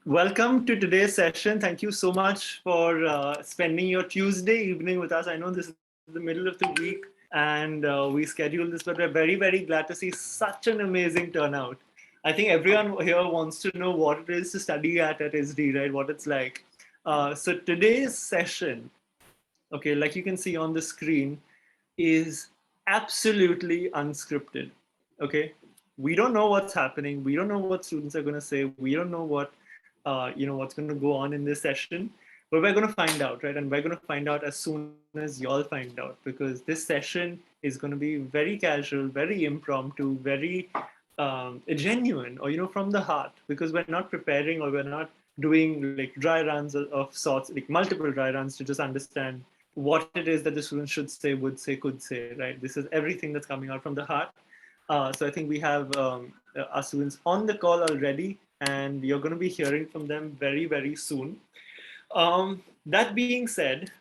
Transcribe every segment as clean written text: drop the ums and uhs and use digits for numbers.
Welcome to today's session. Thank you so much for spending your Tuesday evening with us. I know this is the middle of the week and we scheduled this, but we're very, very glad to see such an amazing turnout. I think everyone here wants to know what it is to study at ISDI, right? What it's like. So today's session, okay, like you can see on the screen, is absolutely unscripted. Okay, we don't know what's happening. We don't know what students are going to say. We don't know what's going to go on in this session. But we're going to find out, right? And we're going to find out as soon as y'all find out, because this session is going to be very casual, very impromptu, very genuine, or from the heart, because we're not preparing or we're not doing like dry runs of sorts, like multiple dry runs to just understand what it is that the students should say, would say, could say, right? This is everything that's coming out from the heart. So I think we have our students on the call already, and you're going to be hearing from them very, very soon. That being said,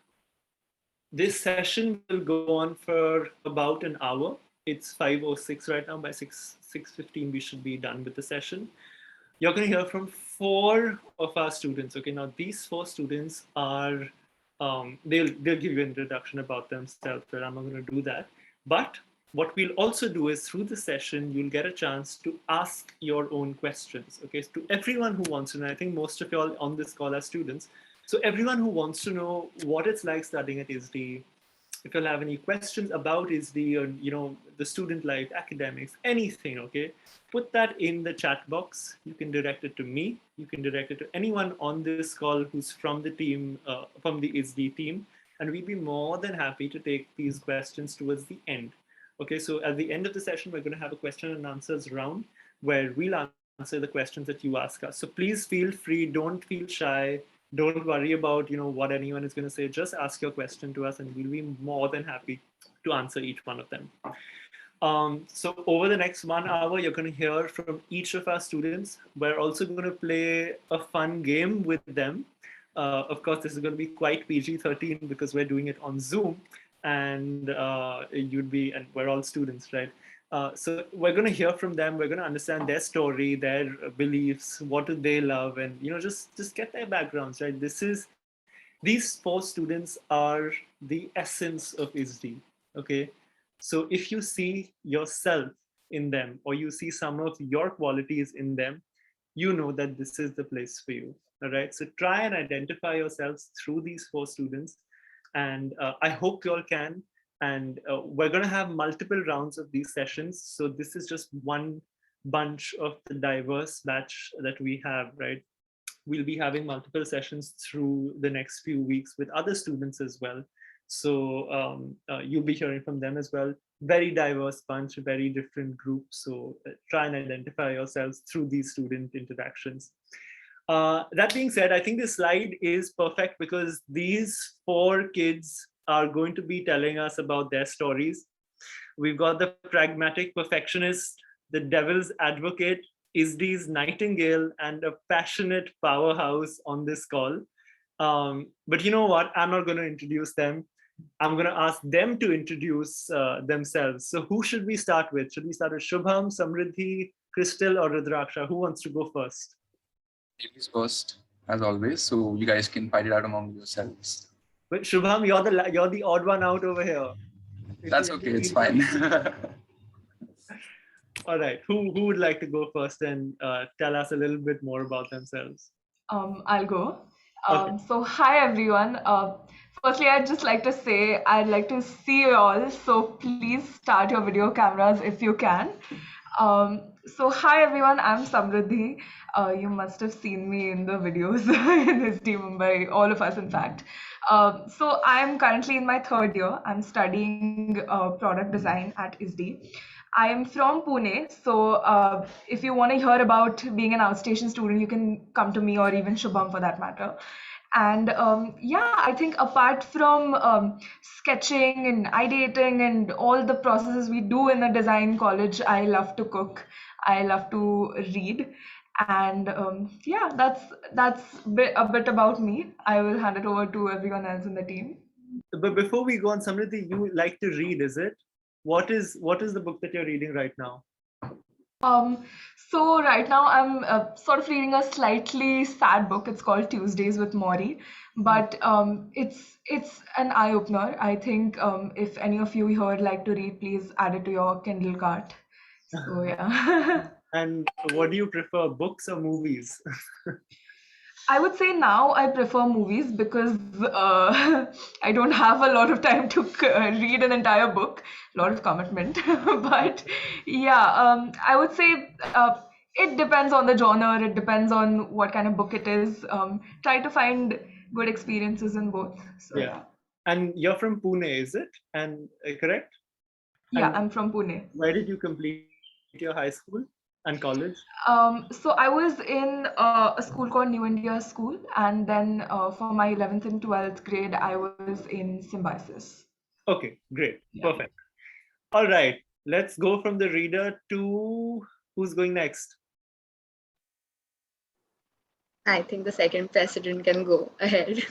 this session will go on for about an hour. It's 5:06 right now. By 6:15, we should be done with the session. You're going to hear from 4 of our students. Okay, now these 4 students are they'll give you an introduction about themselves, but I'm not going to do that. But what we'll also do is through the session, you'll get a chance to ask your own questions. Okay, so to everyone who wants to know, I think most of y'all on this call are students. So everyone who wants to know what it's like studying at ISDI, if you'll have any questions about ISDI or the student life, academics, anything, okay, put that in the chat box. You can direct it to me. You can direct it to anyone on this call who's from the team, from the ISDI team, and we'd be more than happy to take these questions towards the end. Okay, so at the end of the session, we're going to have a question and answers round where we'll answer the questions that you ask us. So please feel free, don't feel shy, don't worry about what anyone is going to say. Just ask your question to us and we'll be more than happy to answer each one of them. So over the next 1 hour, you're going to hear from each of our students. We're also going to play a fun game with them. Of course, this is going to be quite PG-13 because we're doing it on Zoom, and and we're all students, right? So we're going to hear from them. We're going to understand their story, their beliefs, what do they love, and just get their backgrounds, right? These 4 students are the essence of ISDI. Okay, so if you see yourself in them, or you see some of your qualities in them, you know that this is the place for you. All right, so try and identify yourselves through these 4 students, and I hope you all can. And we're going to have multiple rounds of these sessions, so this is just one bunch of the diverse batch that we have, right? We'll be having multiple sessions through the next few weeks with other students as well. So you'll be hearing from them as well. Very diverse bunch, very different groups. So try and identify yourselves through these student interactions. That being said, I think this slide is perfect because these 4 kids are going to be telling us about their stories. We've got the pragmatic perfectionist, the devil's advocate, ISDI's nightingale, and a passionate powerhouse on this call. But you know what? I'm not going to introduce them. I'm going to ask them to introduce themselves. So who should we start with? Should we start with Shubham, Samriddhi, Crystal, or Rudraksha? Who wants to go first? Ladies first, as always, so you guys can fight it out among yourselves. But Shubham, you're the odd one out over here. That's okay, it's fine. All right, who would like to go first and tell us a little bit more about themselves? I'll go. Okay. So hi everyone. Firstly, I'd just like to say I'd like to see you all. So please start your video cameras if you can. So hi everyone, I'm Samriddhi. You must have seen me in the videos in ISDI Mumbai, all of us in fact. So I'm currently in my 3rd year. I'm studying product design at ISDI. I'm from Pune, so if you want to hear about being an outstation student, you can come to me or even Shubham for that matter. And yeah, I think apart from sketching and ideating and all the processes we do in the design college, I love to cook. I love to read. And yeah, that's a bit about me. I will hand it over to everyone else in the team. But before we go on, Samriddhi, you like to read, is it? What is the book that you're reading right now? So right now I'm sort of reading a slightly sad book. It's called Tuesdays with Maury, but it's an eye opener. I think if any of you here like to read, please add it to your Kindle cart. So yeah. And what do you prefer, books or movies? I would say now I prefer movies because I don't have a lot of time to read an entire book, a lot of commitment. But yeah, I would say it depends on the genre, it depends on what kind of book it is. Try to find good experiences in both. So Yeah. yeah. And you're from Pune, is it? And correct? Yeah, And I'm from Pune. where did you complete your high school and college? So I was in a school called New India School, and then for my 11th and 12th grade, I was in Symbiosis. Okay, great. Yeah. Perfect. All right. Let's go from the reader to who's going next? I think the second president can go ahead.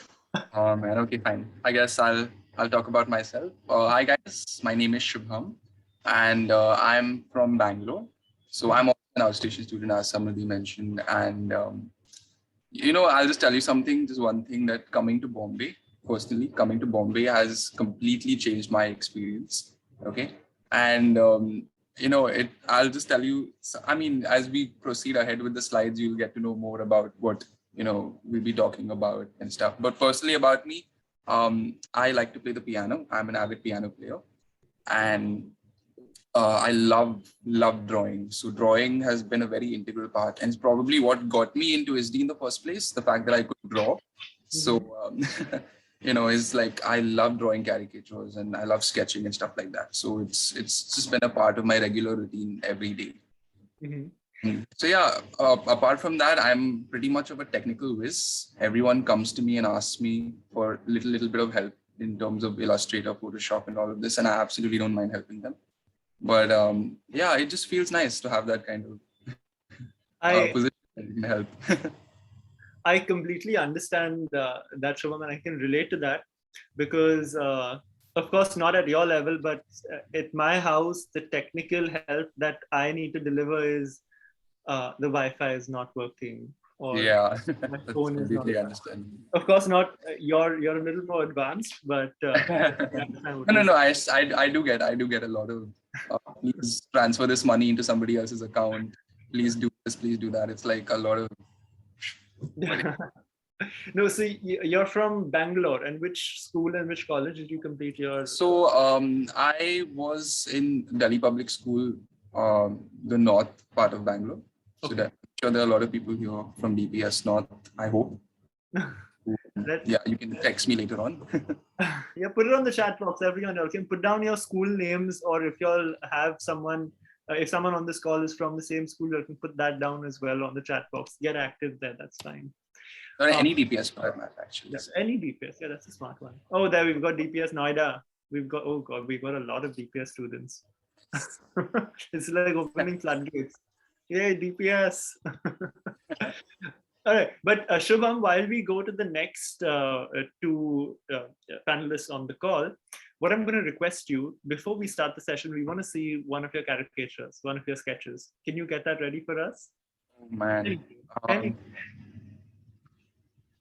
Oh man, okay, fine. I guess I'll talk about myself. Hi guys, my name is Shubham, and I'm from Bangalore. So I'm also an outstation student, as somebody mentioned. And I'll just tell you something. Just one thing, that coming to Bombay, personally, coming to Bombay has completely changed my experience. Okay, and I'll just tell you. I mean, as we proceed ahead with the slides, you'll get to know more about what we'll be talking about and stuff. But personally, about me, I like to play the piano. I'm an avid piano player, and I love drawing. So drawing has been a very integral part, and it's probably what got me into SD in the first place. The fact that I could draw. So it's like I love drawing caricatures and I love sketching and stuff like that. So it's just been a part of my regular routine every day. So yeah, apart from that, I'm pretty much of a technical whiz. Everyone comes to me and asks me for little bit of help in terms of Illustrator, Photoshop, and all of this, and I absolutely don't mind helping them. But yeah, it just feels nice to have that kind of position that you can help. I completely understand that, Shubham, and I can relate to that because, of course, not at your level, but at my house, the technical help that I need to deliver is the Wi-Fi is not working, or Yeah, my that's phone is not. completely understandable. Of course, not you're a little more advanced, but No. I do get a lot of please transfer this money into somebody else's account. Please do this. Please do that. It's like a lot of. No, so you're from Bangalore, and which school and which college did you complete your? So I was in Delhi Public School, the north part of Bangalore. So I'm sure there are a lot of people here from DPS North, I hope. Yeah, you can text me later on. Yeah, put it on the chat box, everyone. You can put down your school names, or if you'll have someone, if someone on this call is from the same school, you can put that down as well on the chat box. Get active there, that's fine. Or any DPS for that matter, actually. Yeah, any DPS, yeah, that's a smart one. Oh, there we've got DPS Noida. We've got, oh God, we've got a lot of DPS students. It's like opening floodgates. Yay, DPS. All right, but Shubham, while we go to the next two panelists on the call, what I'm going to request you, before we start the session, we want to see one of your caricatures, one of your sketches. Can you get that ready for us? Oh, man.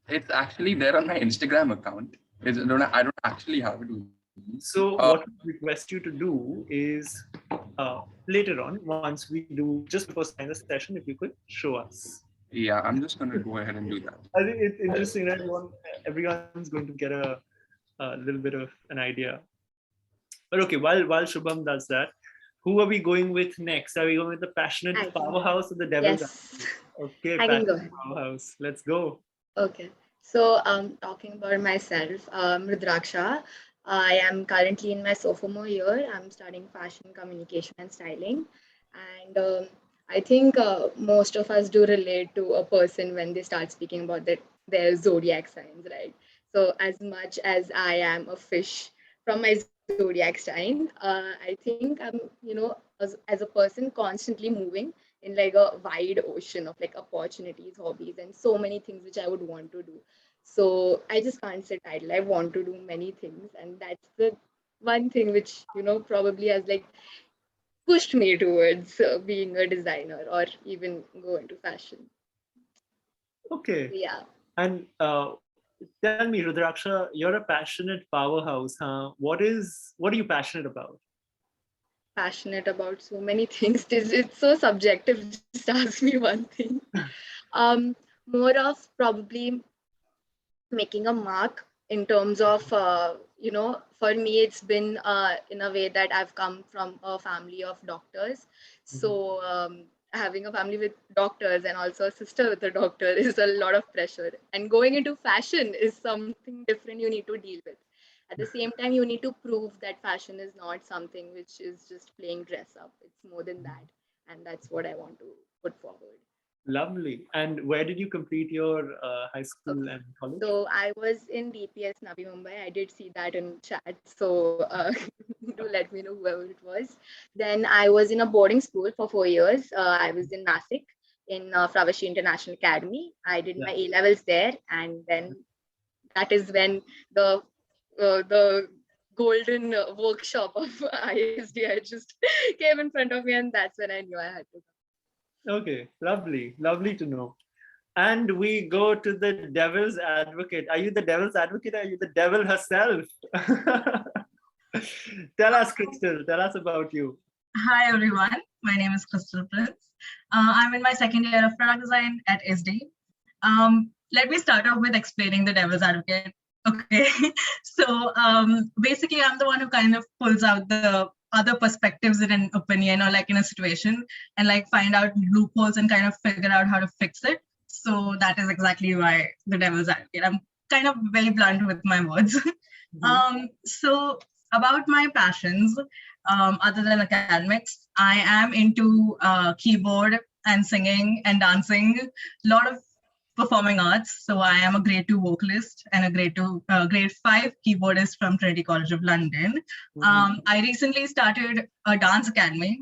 It's actually there on my Instagram account. I don't actually have it with me. So what we request you to do is later on, once we do, just before starting the session, if you could show us. Yeah, I'm just going to go ahead and do that. I think it's interesting that everyone's going to get a little bit of an idea. But okay, while Shubham does that, who are we going with next? Are we going with the passionate powerhouse or the devil? Yes. Okay, I can go passionate powerhouse. Let's go. Okay. So talking about myself, Rudraksha. I am currently in my sophomore year. I'm studying fashion communication and styling. And I think most of us do relate to a person when they start speaking about their zodiac signs, right? So as much as I am a fish from my zodiac sign, I think I'm, as a person constantly moving in like a wide ocean of like opportunities, hobbies, and so many things which I would want to do. So I just can't sit idle. I want to do many things, and that's the one thing which probably has like pushed me towards being a designer or even go into fashion. Okay. Yeah. And tell me, Rudraksha, you're a passionate powerhouse, huh? What are you passionate about? Passionate about so many things. It's so subjective. Just ask me one thing. Um, More of probably making a mark in terms of for me it's been in a way that I've come from a family of doctors, so having a family with doctors and also a sister with a doctor is a lot of pressure, and going into fashion is something different you need to deal with. At the same time, you need to prove that fashion is not something which is just playing dress up, it's more than that, and that's what I want to put forward. Lovely. And where did you complete your high school Okay. and college? So I was in DPS Navi Mumbai. I did see that in chat. So do let me know whoever it was. Then I was in a boarding school for 4 years. I was in Nasik in Fravashi International Academy. I did my A levels there, and then that is when the golden workshop of ISDI just came in front of me, and that's when I knew I had to. Okay, lovely. Lovely to know. And we go to the devil's advocate. Are you the devil's advocate? Are you the devil herself? Tell us, Crystal. Tell us about you. Hi, everyone. My name is Crystal Prince. I'm in my second year of product design at ISDI. Let me start off with explaining the devil's advocate. Okay. So basically, I'm the one who kind of pulls out the other perspectives in an opinion or like in a situation and like find out loopholes and kind of figure out how to fix it. So that is exactly why the devil's advocate. I'm kind of very blunt with my words. So about my passions, other than academics, I am into keyboard and singing and dancing, a lot of performing arts. So I am a grade 2 vocalist and a grade 5 keyboardist from Trinity College of London. I recently started a dance academy.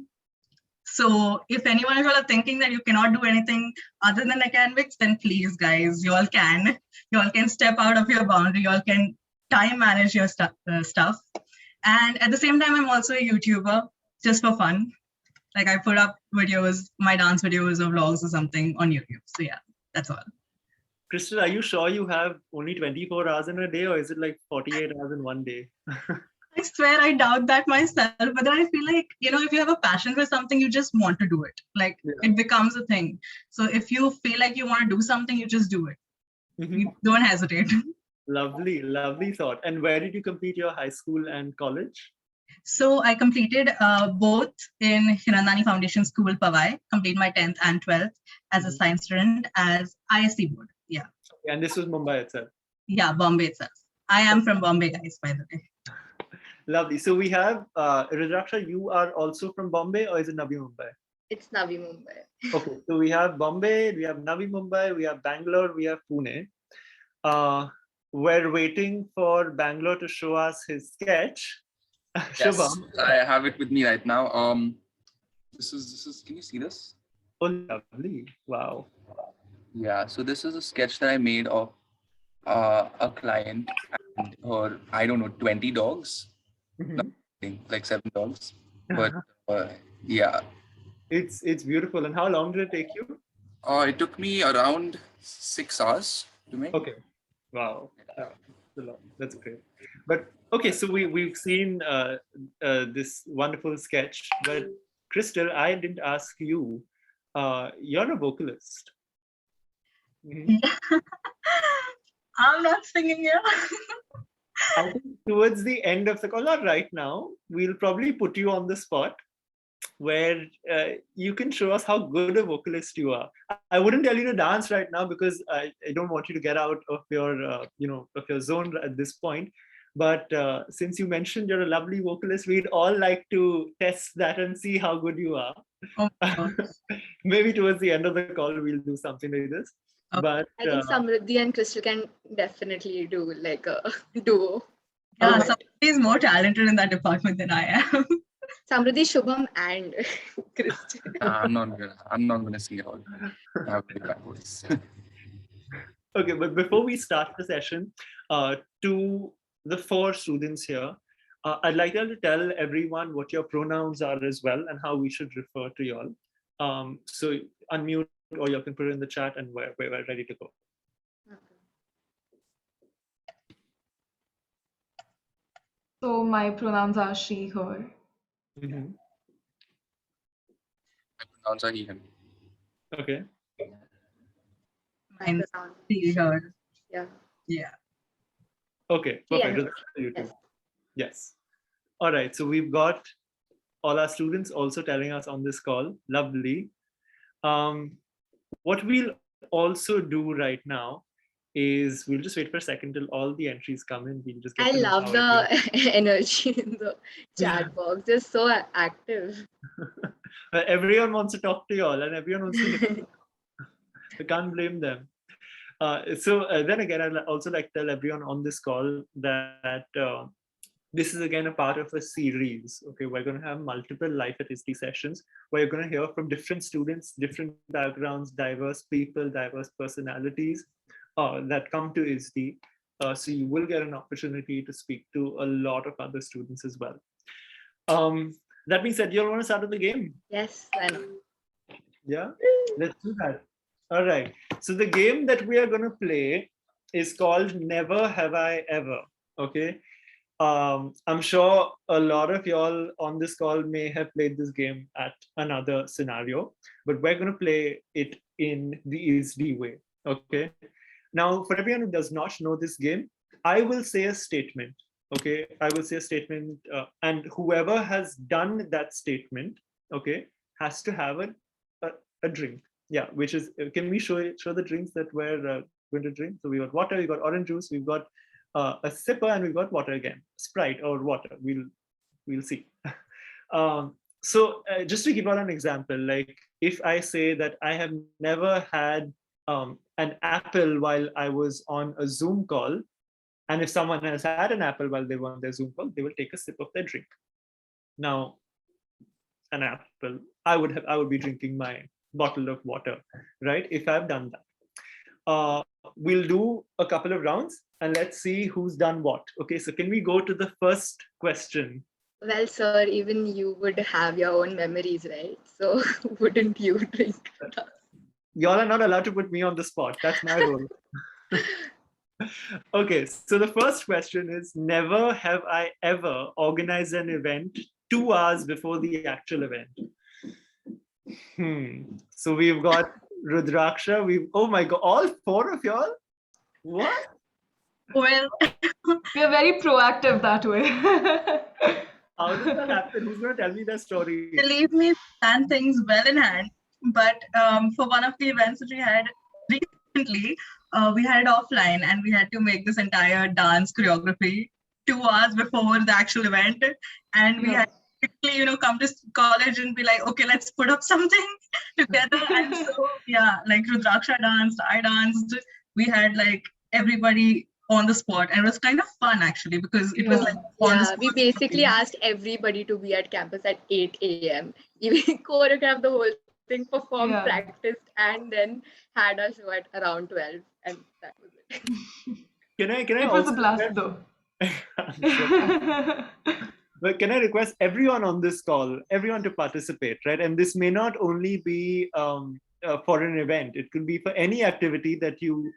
So if anyone of you are thinking that you cannot do anything other than academics, then please, guys, you all can. You all can step out of your boundary. You all can time manage your stuff. And at the same time, I'm also a YouTuber just for fun. Like I put up videos, my dance videos or vlogs or something on YouTube. So yeah, that's all. Crystal, are you sure you have only 24 hours in a day, or is it like 48 hours in one day? I swear I doubt that myself, but then I feel like, if you have a passion for something, you just want to do it. Like it becomes a thing. So if you feel like you want to do something, you just do it. You don't hesitate. Lovely, lovely thought. And where did you complete your high school and college? So I completed both in Hirandani Foundation School, Powai, complete my 10th and 12th as a science student as ISC board. Yeah. And this was Mumbai itself? Yeah, Bombay itself. I am from Bombay, guys, by the way. Lovely. So we have, Rudraksha, you are also from Bombay, or is it Navi Mumbai? It's Navi Mumbai. Okay, so we have Bombay, we have Navi Mumbai, we have Bangalore, we have Pune. We're waiting for Bangalore to show us his sketch. Yes, Shubham. I have it with me right now. This is. Can you see this? Oh, lovely! Wow. Yeah. So this is a sketch that I made of a client and her, I don't know, 20 dogs. Like 7 dogs. But yeah. It's beautiful. And how long did it take you? It took me around 6 hours to make. Okay. Wow. That's great. But okay, so we've seen this wonderful sketch. But Crystal, I didn't ask you. You're a vocalist. I'm not singing here. I think towards the end of the call, not right now, we'll probably put you on the spot where you can show us how good a vocalist you are. I wouldn't tell you to dance right now because I don't want you to get out of your of your zone at this point. But since you mentioned you're a lovely vocalist, we'd all like to test that and see how good you are. Oh. Maybe towards the end of the call, we'll do something like this. Okay. But I think Samriddhi and Crystal can definitely do like a duo. Yeah, somebody is more talented in that department than I am. Samriddhi, Shubham, and Crystal. I'm not gonna sing it all. I have a bad voice. Okay, but before we start the session, to the 4 students here, I'd like you all to tell everyone what your pronouns are as well and how we should refer to you all. So unmute or you can put it in the chat and we're ready to go. So my pronouns are she, her. Mm-hmm. My pronouns are he, him. Okay. Mine, he, her. Yeah. Yeah. Okay, She and perfect. her. You too. Yes. Yes. All right. So we've got all our students also telling us on this call. Lovely. What we'll also do right now is we'll just wait for a second till all the entries come in. We'll just get I to know love how the energy in the chat box. They're so active. everyone wants to talk to you all and everyone wants to I can't blame them. So then again, I'd also like to tell everyone on this call that this is again a part of a series. Okay, we're going to have multiple Life at ISDI sessions where you're going to hear from different students, different backgrounds, diverse people, diverse personalities that come to ISDI. So you will get an opportunity to speak to a lot of other students as well. That being said, you all want to start with the game? Yes, I know. Yeah, let's do that. All right. So the game that we are going to play is called Never Have I Ever. Okay. I'm sure a lot of y'all on this call may have played this game at another scenario, but we're going to play it in the ISDI way. Okay. Now, for everyone who does not know this game, I will say a statement. Okay. I will say a statement, and whoever has done that statement, okay, has to have a drink. Yeah, which is, can we show the drinks that we're going to drink? So we got water, we got orange juice, we've got a sipper, and we've got water again, Sprite or water. We'll see. So just to give out an example, like if I say that I have never had an apple while I was on a Zoom call, and if someone has had an apple while they were on their Zoom call, they will take a sip of their drink. Now, an apple, I would be drinking my bottle of water, right? If I've done that. We'll do a couple of rounds and let's see who's done what. Okay, so can we go to the first question? Well, sir, even you would have your own memories, right? So wouldn't you drink? Y'all are not allowed to put me on the spot. That's my role. Okay, so the first question is, never have I ever organized an event 2 hours before the actual event. So we've got Rudraksha, oh my God, all 4 of y'all? What? Well, We're very proactive that way. How does that happen? Who's going to tell me that story? believe me, plan things well in hand. But for one of the events that we had recently, we had it offline and we had to make this entire dance choreography 2 hours before the actual event. And we had to quickly, come to college and be like, okay, let's put up something together. And so, yeah, like Rudraksha danced, I danced. We had like everybody on the spot, and it was kind of fun actually because it was like on the spot. We basically asked everybody to be at campus at 8 a.m. We choreographed the whole thing, performed, practiced, and then had a show at around 12, and that was it. Can I it was a blast though. But can I request everyone on this call, everyone to participate, right? And this may not only be for an event, it could be for any activity that you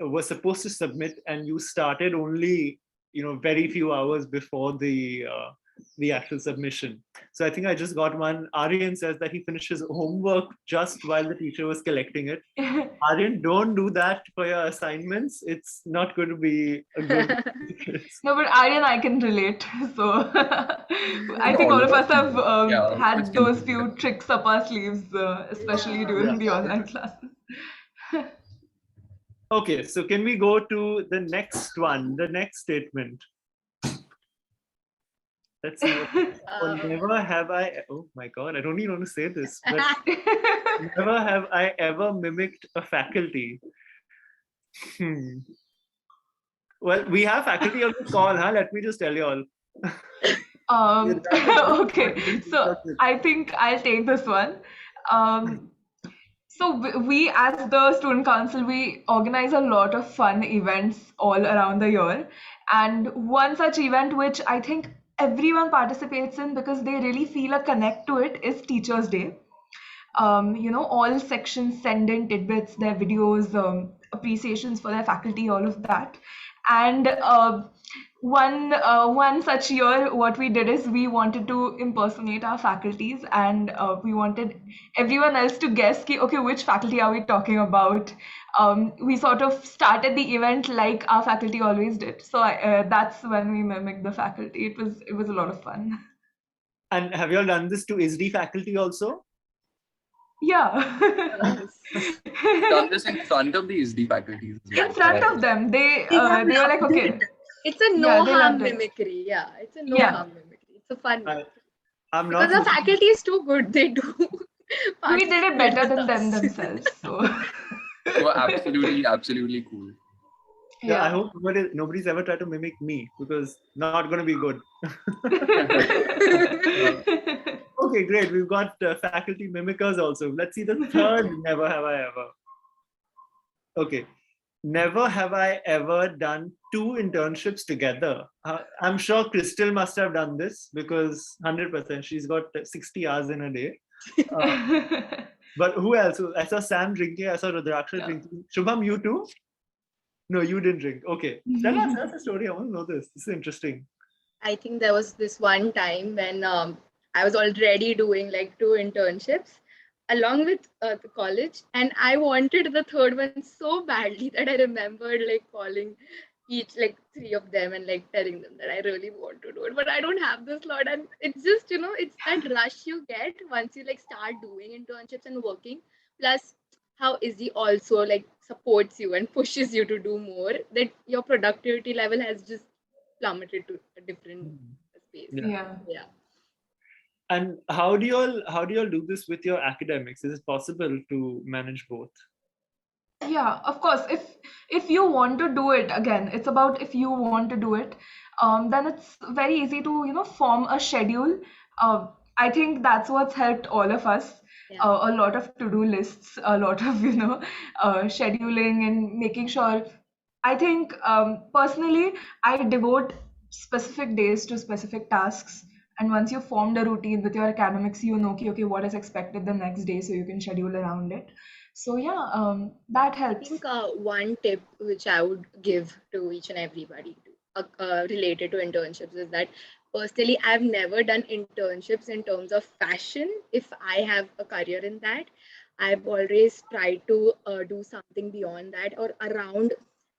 were supposed to submit and you started only very few hours before the actual submission. So I think I just got one. Aryan says that he finished his homework just while the teacher was collecting it. Aryan, don't do that for your assignments. It's not going to be a good No, but Aryan, I can relate. So I think all of us have had those few tricks up our sleeves, especially during the online classes. Okay, so can we go to the next one, the next statement? Let's see. Never have I, oh my God, I don't even want to say this, but never have I ever mimicked a faculty. Well, we have faculty on the call, huh? Let me just tell you all. Okay, so I think I'll take this one. So we, as the student council, we organize a lot of fun events all around the year. And one such event, which I think everyone participates in because they really feel a connect to it is Teachers' Day. All sections send in tidbits, their videos, appreciations for their faculty, all of that. And one such year, what we did is we wanted to impersonate our faculties, and we wanted everyone else to guess, okay, which faculty are we talking about? We sort of started the event like our faculty always did. So that's when we mimicked the faculty. It was a lot of fun. And have you all done this to ISDI faculty also? Yeah. Yes. We've done this in front of the ISDI faculties as well. In front of them, they They have were like, loved okay, it. It's a no yeah, they harm loved it. mimicry. Yeah, it's a no Yeah. harm mimicry. It's a fun I- mimicry. I'm Because not the faculty is too good. They do. We did it participate better with than them us. themselves. So They were absolutely cool. Yeah, I hope nobody's ever tried to mimic me, because not going to be good. Okay, great. We've got faculty mimickers also. Let's see the third never have I ever. Okay. Never have I ever done 2 internships together. I'm sure Crystal must have done this, because 100% she's got 60 hours in a day. But who else? I saw Sam drinking. I saw Rudraksha drinking. Shubham, you too? No, you didn't drink. Okay. Tell us a story. I want to know this. This is interesting. I think there was this one time when I was already doing like 2 internships along with the college, and I wanted the third one so badly that I remembered like calling each like 3 of them and like telling them that I really want to do it, but I don't have the slot. And it's just, it's that rush you get once you like start doing internships and working. Plus, how Izzy also like supports you and pushes you to do more, that your productivity level has just plummeted to a different space. Yeah. Yeah. And how do you all do this with your academics? Is it possible to manage both? Yeah, of course. If you want to do it, again, it's about if you want to do it, then it's very easy to form a schedule. I think that's what's helped all of us. Yeah. A lot of to-do lists, a lot of scheduling and making sure. I think personally, I devote specific days to specific tasks. And once you formed a routine with your academics, you know, okay, what is expected the next day, so you can schedule around it. So yeah, that I helps. think one tip which I would give to each and everybody related to internships is that personally, I've never done internships in terms of fashion. If I have a career in that, I've always tried to do something beyond that or around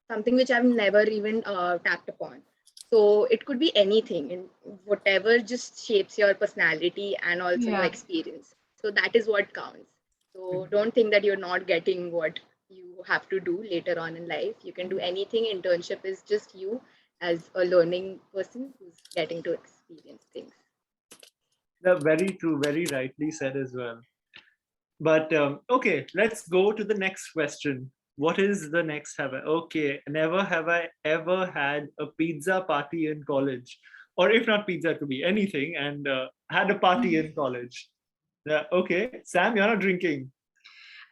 something which I've never even tapped upon. So it could be anything, and whatever just shapes your personality and also your Yeah. experience. So that is what counts. So don't think that you're not getting what you have to do later on in life. You can do anything. Internship is just you as a learning person who's getting to experience things. They're very true, very rightly said as well. But okay, let's go to the next question. What is the next have I? Okay, never have I ever had a pizza party in college, or if not pizza, it could be anything, and had a party in college. Yeah, okay, Sam, you're not drinking.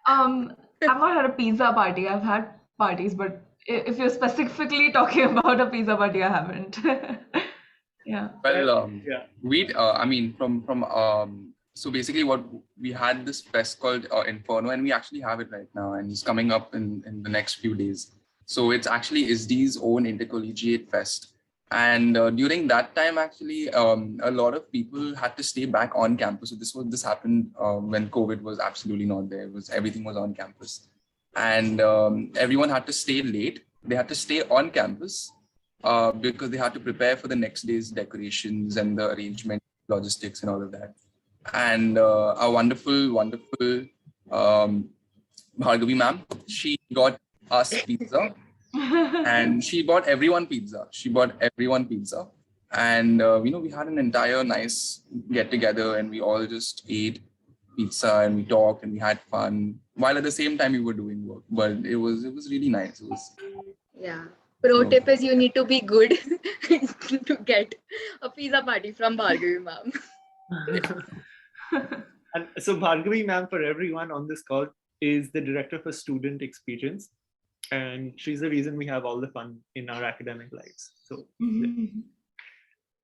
I've not had a pizza party. I've had parties, but if you're specifically talking about a pizza party, I haven't. Yeah. Well, Yeah. So basically what we had this fest called Inferno, and we actually have it right now, and it's coming up in the next few days. So it's actually ISDI's own intercollegiate fest. And during that time, actually, a lot of people had to stay back on campus. So this happened when COVID was absolutely not there. Everything was on campus, and everyone had to stay late. They had to stay on campus because they had to prepare for the next day's decorations and the arrangement, logistics, and all of that. And our wonderful Bhargavi ma'am, she got us pizza. And she bought everyone pizza. And we had an entire nice get together, and we all just ate pizza and we talked and we had fun while at the same time we were doing work. But it was really nice. Yeah. Pro tip is you need to be good to get a pizza party from Bhargavi ma'am. And so Bhargavi ma'am, for everyone on this call, is the director for student experience, and she's the reason we have all the fun in our academic lives. So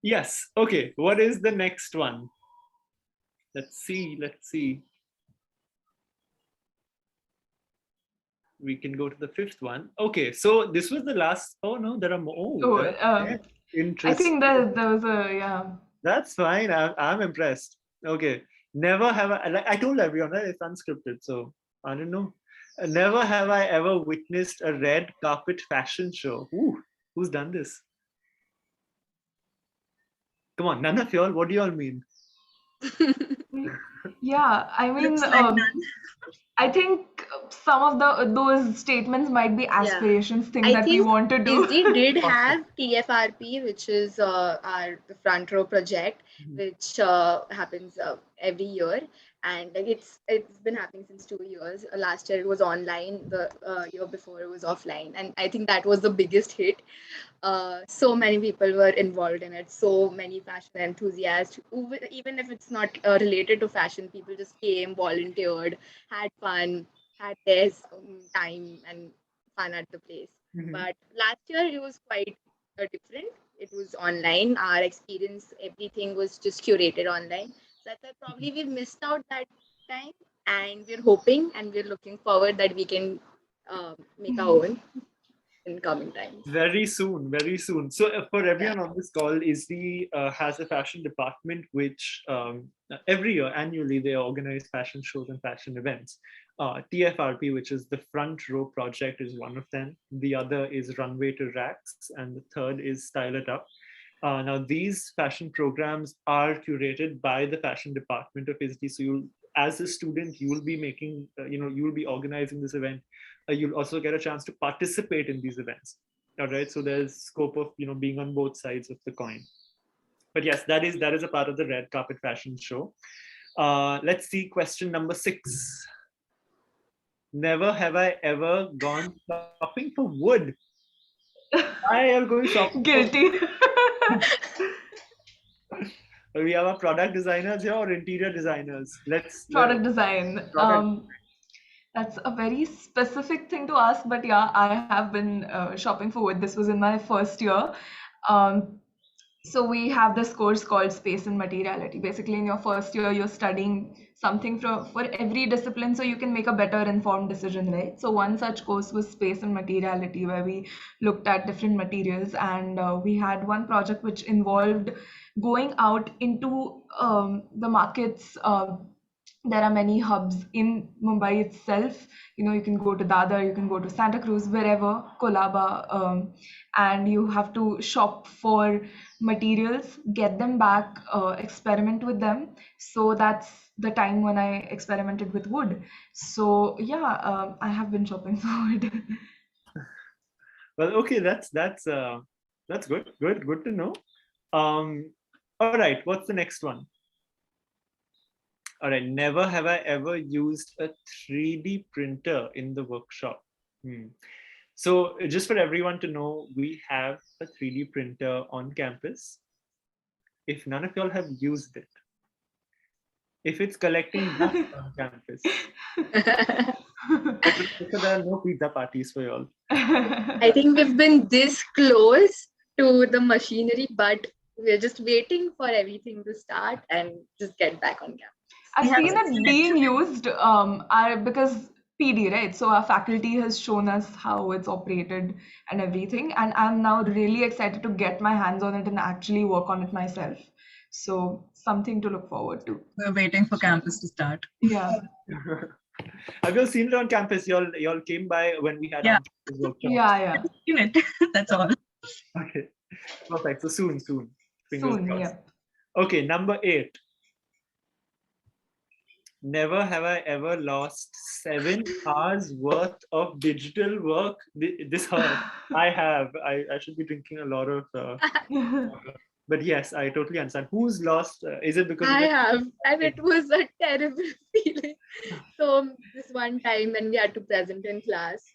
Yes. Okay. What is the next one? Let's see. We can go to the fifth one. Okay. So this was the last. Oh no, there are more. Oh, there are 10. I Interesting. think there was a, yeah. That's fine. I'm impressed. Okay. Never have I, like I told everyone, right? It's unscripted. So I don't know. Never have I ever witnessed a red carpet fashion show. Ooh, who's done this? Come on, none of y'all. What do y'all mean? Yeah, I mean, Looks like none. I think some of those statements might be aspirations, things I that we think want to do. ISDI did have TFRP, which is the front row project, which happens every year, and like it's been happening since 2 years. Last year it was online, the year before it was offline, and I think that was the biggest hit. So many people were involved in it. So many fashion enthusiasts, even if it's not related to fashion, people just came, volunteered, had fun, had their time and fun at the place. Mhm. But last year it was quite different. It was online. Our experience, everything was just curated online. So that's why probably we've missed out that time, and we're hoping and we're looking forward that we can make our own in coming times. Very soon, very soon. So for everyone on this call, ISDI has a fashion department which every year, annually, they organize fashion shows and fashion events. TFRP, which is the Front Row Project, is one of them. The other is Runway to Racks, and the third is Style It Up. Now, these fashion programs are curated by the fashion department of ISDI. So you, as a student, you will be making, you will be organizing this event. You'll also get a chance to participate in these events. All right. So there's scope of being on both sides of the coin. But yes, that is a part of the red carpet fashion show. Let's see question number 6. Never have I ever gone shopping for wood. I am going shopping. Guilty. We have our product designers here or interior designers. Product design. That's a very specific thing to ask, but yeah, I have been shopping for wood. This was in my first year. So we have this course called Space and Materiality. Basically, in your first year, you're studying something for every discipline so you can make a better informed decision, right? So one such course was Space and Materiality, where we looked at different materials, and we had one project which involved going out into the markets. There are many hubs in Mumbai itself. You can go to Dadar, you can go to Santa Cruz, wherever, Kolaba, and you have to shop for materials, get them back, experiment with them. So that's the time when I experimented with wood. So yeah, I have been shopping for wood. Well, okay, that's good. Good to know. All right, what's the next one? All right, never have I ever used a 3D printer in the workshop. So just for everyone to know, we have a 3D printer on campus. If none of y'all have used it, if it's collecting dust on campus, so there are no pizza parties for y'all. I think we've been this close to the machinery, but we're just waiting for everything to start and just get back on campus. I've seen it being used because PD, right? So our faculty has shown us how it's operated and everything. And I'm now really excited to get my hands on it and actually work on it myself. So something to look forward to. We're waiting for campus to start. Yeah. Have you seen it on campus? Y'all came by when we had on-campus workshops. Yeah. Seen it. That's all. Okay, perfect. So soon. Fingers Soon, crossed. yeah. Okay, number 8. Never have I ever lost 7 hours worth of digital work. This hurt. I have. I should be drinking a lot of. But yes, I totally understand. Who's lost? Is it because I have, and it was a terrible feeling. So this one time when we had to present in class,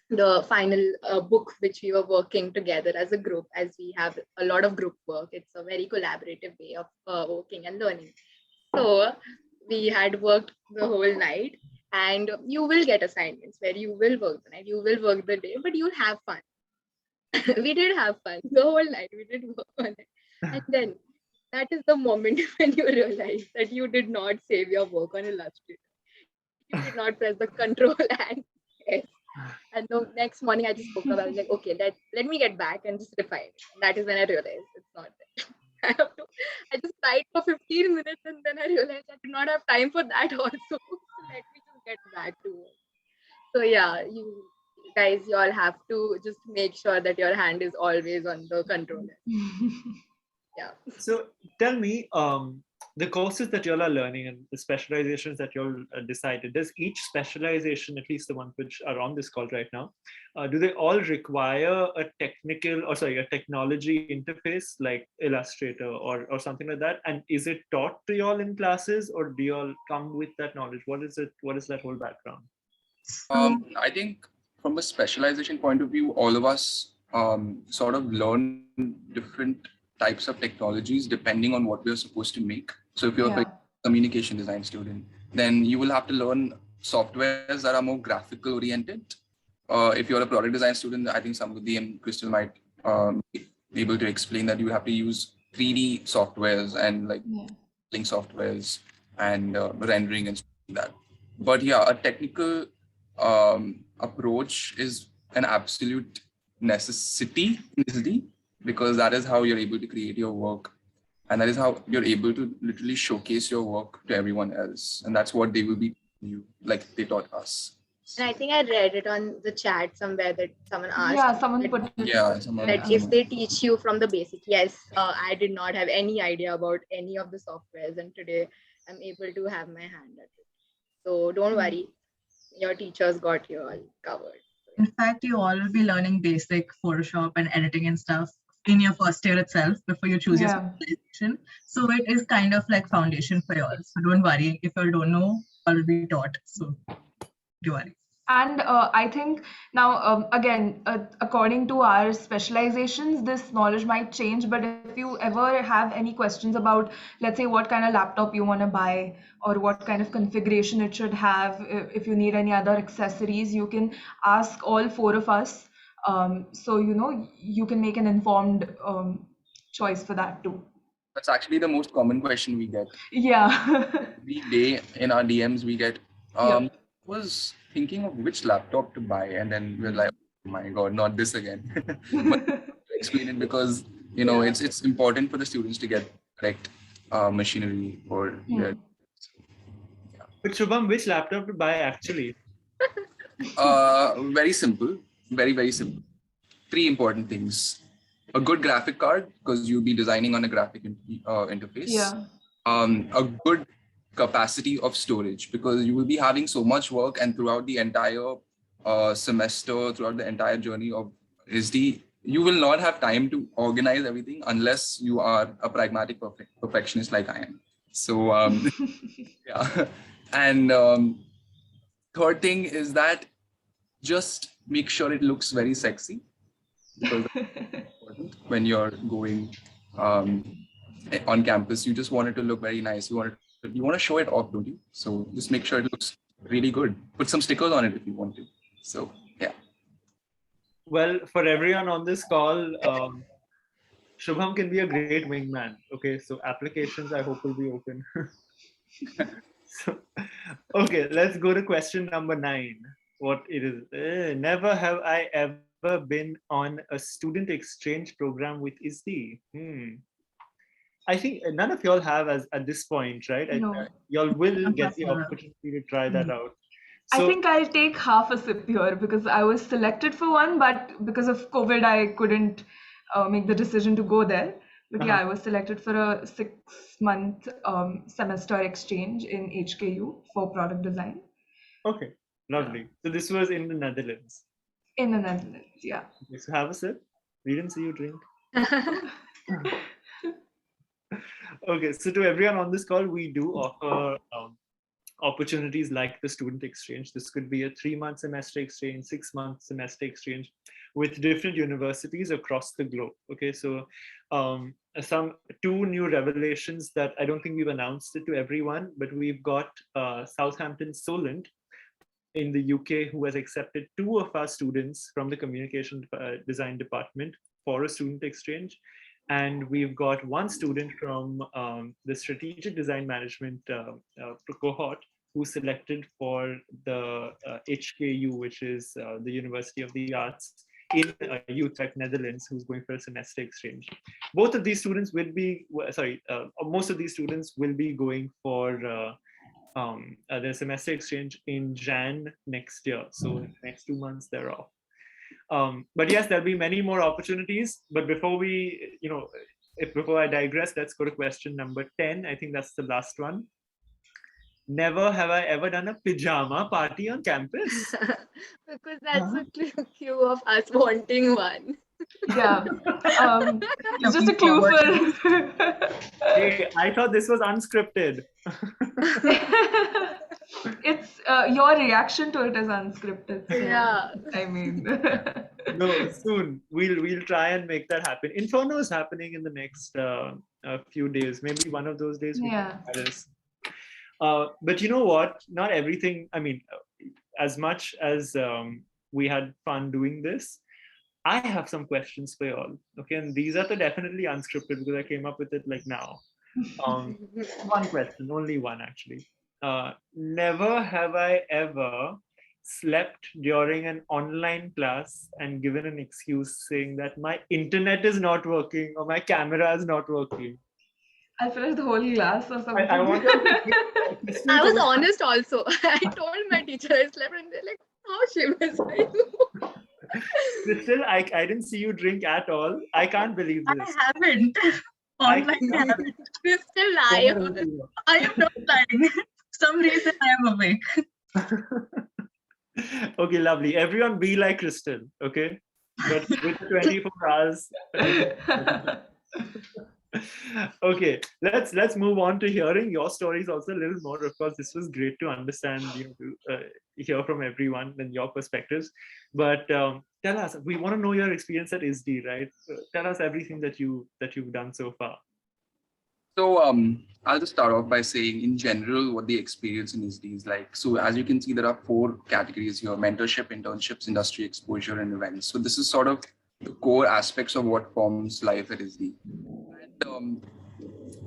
the final book which we were working together as a group, as we have a lot of group work. It's a very collaborative way of working and learning. So we had worked the whole night, and you will get assignments where you will work the night, you will work the day, but you'll have fun. We did have fun the whole night. We did work on it. And then that is the moment when you realize that you did not save your work on Illustrator. You did not press the control and yes. And the next morning I just woke up. I was like, okay, let me get back and just refine it. And that is when I realized it's not there. I just tried for 15 minutes and then I realized I did not have time for that also. So let me just get back to work. So yeah, you guys, you all have to just make sure that your hand is always on the controller. Yeah. So tell me, the courses that y'all are learning and the specializations that y'all decided, does each specialization, at least the ones which are on this call right now, do they all require a technology interface like Illustrator or something like that? And is it taught to y'all in classes, or do y'all come with that knowledge? What is it? What is that whole background? I think from a specialization point of view, all of us sort of learn different types of technologies depending on what we're supposed to make. So if you're a communication design student, then you will have to learn softwares that are more graphical oriented. If you're a product design student, I think Samruddhi and Crystal might be able to explain that you have to use 3D softwares and like link softwares and rendering and stuff like that. But yeah, a technical approach is an absolute necessity in ISDI, because that is how you're able to create your work, and that is how you're able to literally showcase your work to everyone else, and that's what they will be you like they taught us. And I think I read it on the chat somewhere that someone asked. Yeah, someone that, put it. Yeah, that if they teach you from the basic. Yes, I did not have any idea about any of the softwares, and today I'm able to have my hand at it. So don't worry, your teachers got you all covered. In fact, you all will be learning basic Photoshop and editing and stuff in your first year itself before you choose your specialization. So it is kind of like foundation for you all. So don't worry if you don't know, all will be taught. So don't worry. And I think now, again, according to our specializations, this knowledge might change. But if you ever have any questions about, let's say, what kind of laptop you want to buy or what kind of configuration it should have, if you need any other accessories, you can ask all four of us. So, you can make an informed choice for that too. That's actually the most common question we get. Yeah. Every day in our DMs, we get, was thinking of which laptop to buy, and then we're like, oh my god, not this again. But explain it because it's important for the students to get correct machinery for their. But Shubham, which laptop to buy actually? Very simple, very simple. 3 important things: a good graphic card, because you'll be designing on a graphic interface. A good capacity of storage, because you will be having so much work, and throughout the entire semester, throughout the entire journey of ISDI, you will not have time to organize everything unless you are a pragmatic perfectionist like I am. So yeah. And third thing is that just make sure it looks very sexy, because that's important when you're going on campus. You just want it to look very nice. You want to show it off, don't you? So just make sure it looks really good. Put some stickers on it if you want to. So yeah. Well, for everyone on this call, Shubham can be a great wingman. Okay, so applications I hope will be open. So, okay, let's go to question number 9. What it is? Never have I ever been on a student exchange program with ISDI. I think none of y'all have at this point, right? No. Y'all will get the opportunity to try that out. So, I think I'll take half a sip here because I was selected for one, but because of COVID, I couldn't make the decision to go there. But yeah, I was selected for a 6-month semester exchange in HKU for product design. Okay, lovely. So this was in the Netherlands. In the Netherlands, yeah. Okay, so have a sip. We didn't see you drink. Okay, so to everyone on this call, we do offer opportunities like the student exchange. This could be a 3-month semester exchange, 6-month semester exchange with different universities across the globe. Okay, so some 2 new revelations that I don't think we've announced it to everyone, but we've got Southampton Solent in the UK who has accepted 2 of our students from the communication design department for a student exchange. And we've got one student from the strategic design management cohort who selected for the HKU, which is the University of the Arts in Utrecht, Netherlands, who's going for a semester exchange. Both of these students will be, most of these students will be going for their semester exchange in Jan next year. So next 2 months they're off. But yes, there'll be many more opportunities. But before we, before I digress, let's go to question number 10. I think that's the last one. Never have I ever done a pajama party on campus. Because that's a cue of us wanting one. Yeah. It's just a clue for. Hey, I thought this was unscripted. It's your reaction to it is unscripted. So, Yeah. I mean. No, soon we'll try and make that happen. Inferno is happening in the next few days. Maybe one of those days. Yeah. But you know what? Not everything. I mean, as much as we had fun doing this, I have some questions for you all. Okay, and these are definitely unscripted because I came up with it like now. One question, only one actually. Never have I ever slept during an online class and given an excuse saying that my internet is not working or my camera is not working. I'll finish the whole class or something. I want I was honest also. I told my teacher I slept and they're like, how shameless are you? Crystal, I didn't see you drink at all. I can't believe this. I haven't. Online, I haven't. Crystal liar. I am not lying. Some reason I am awake. Okay, lovely. Everyone be like Crystal, okay? But with 24 hours. Okay, let's move on to hearing your stories also a little more. Of course, this was great to understand, hear from everyone and your perspectives. But tell us, we want to know your experience at ISDI, right? Tell us everything that you've done so far. So I'll just start off by saying in general what the experience in ISDI is like. So as you can see, there are 4 categories here: mentorship, internships, industry exposure, and events. So this is sort of the core aspects of what forms life at ISDI. And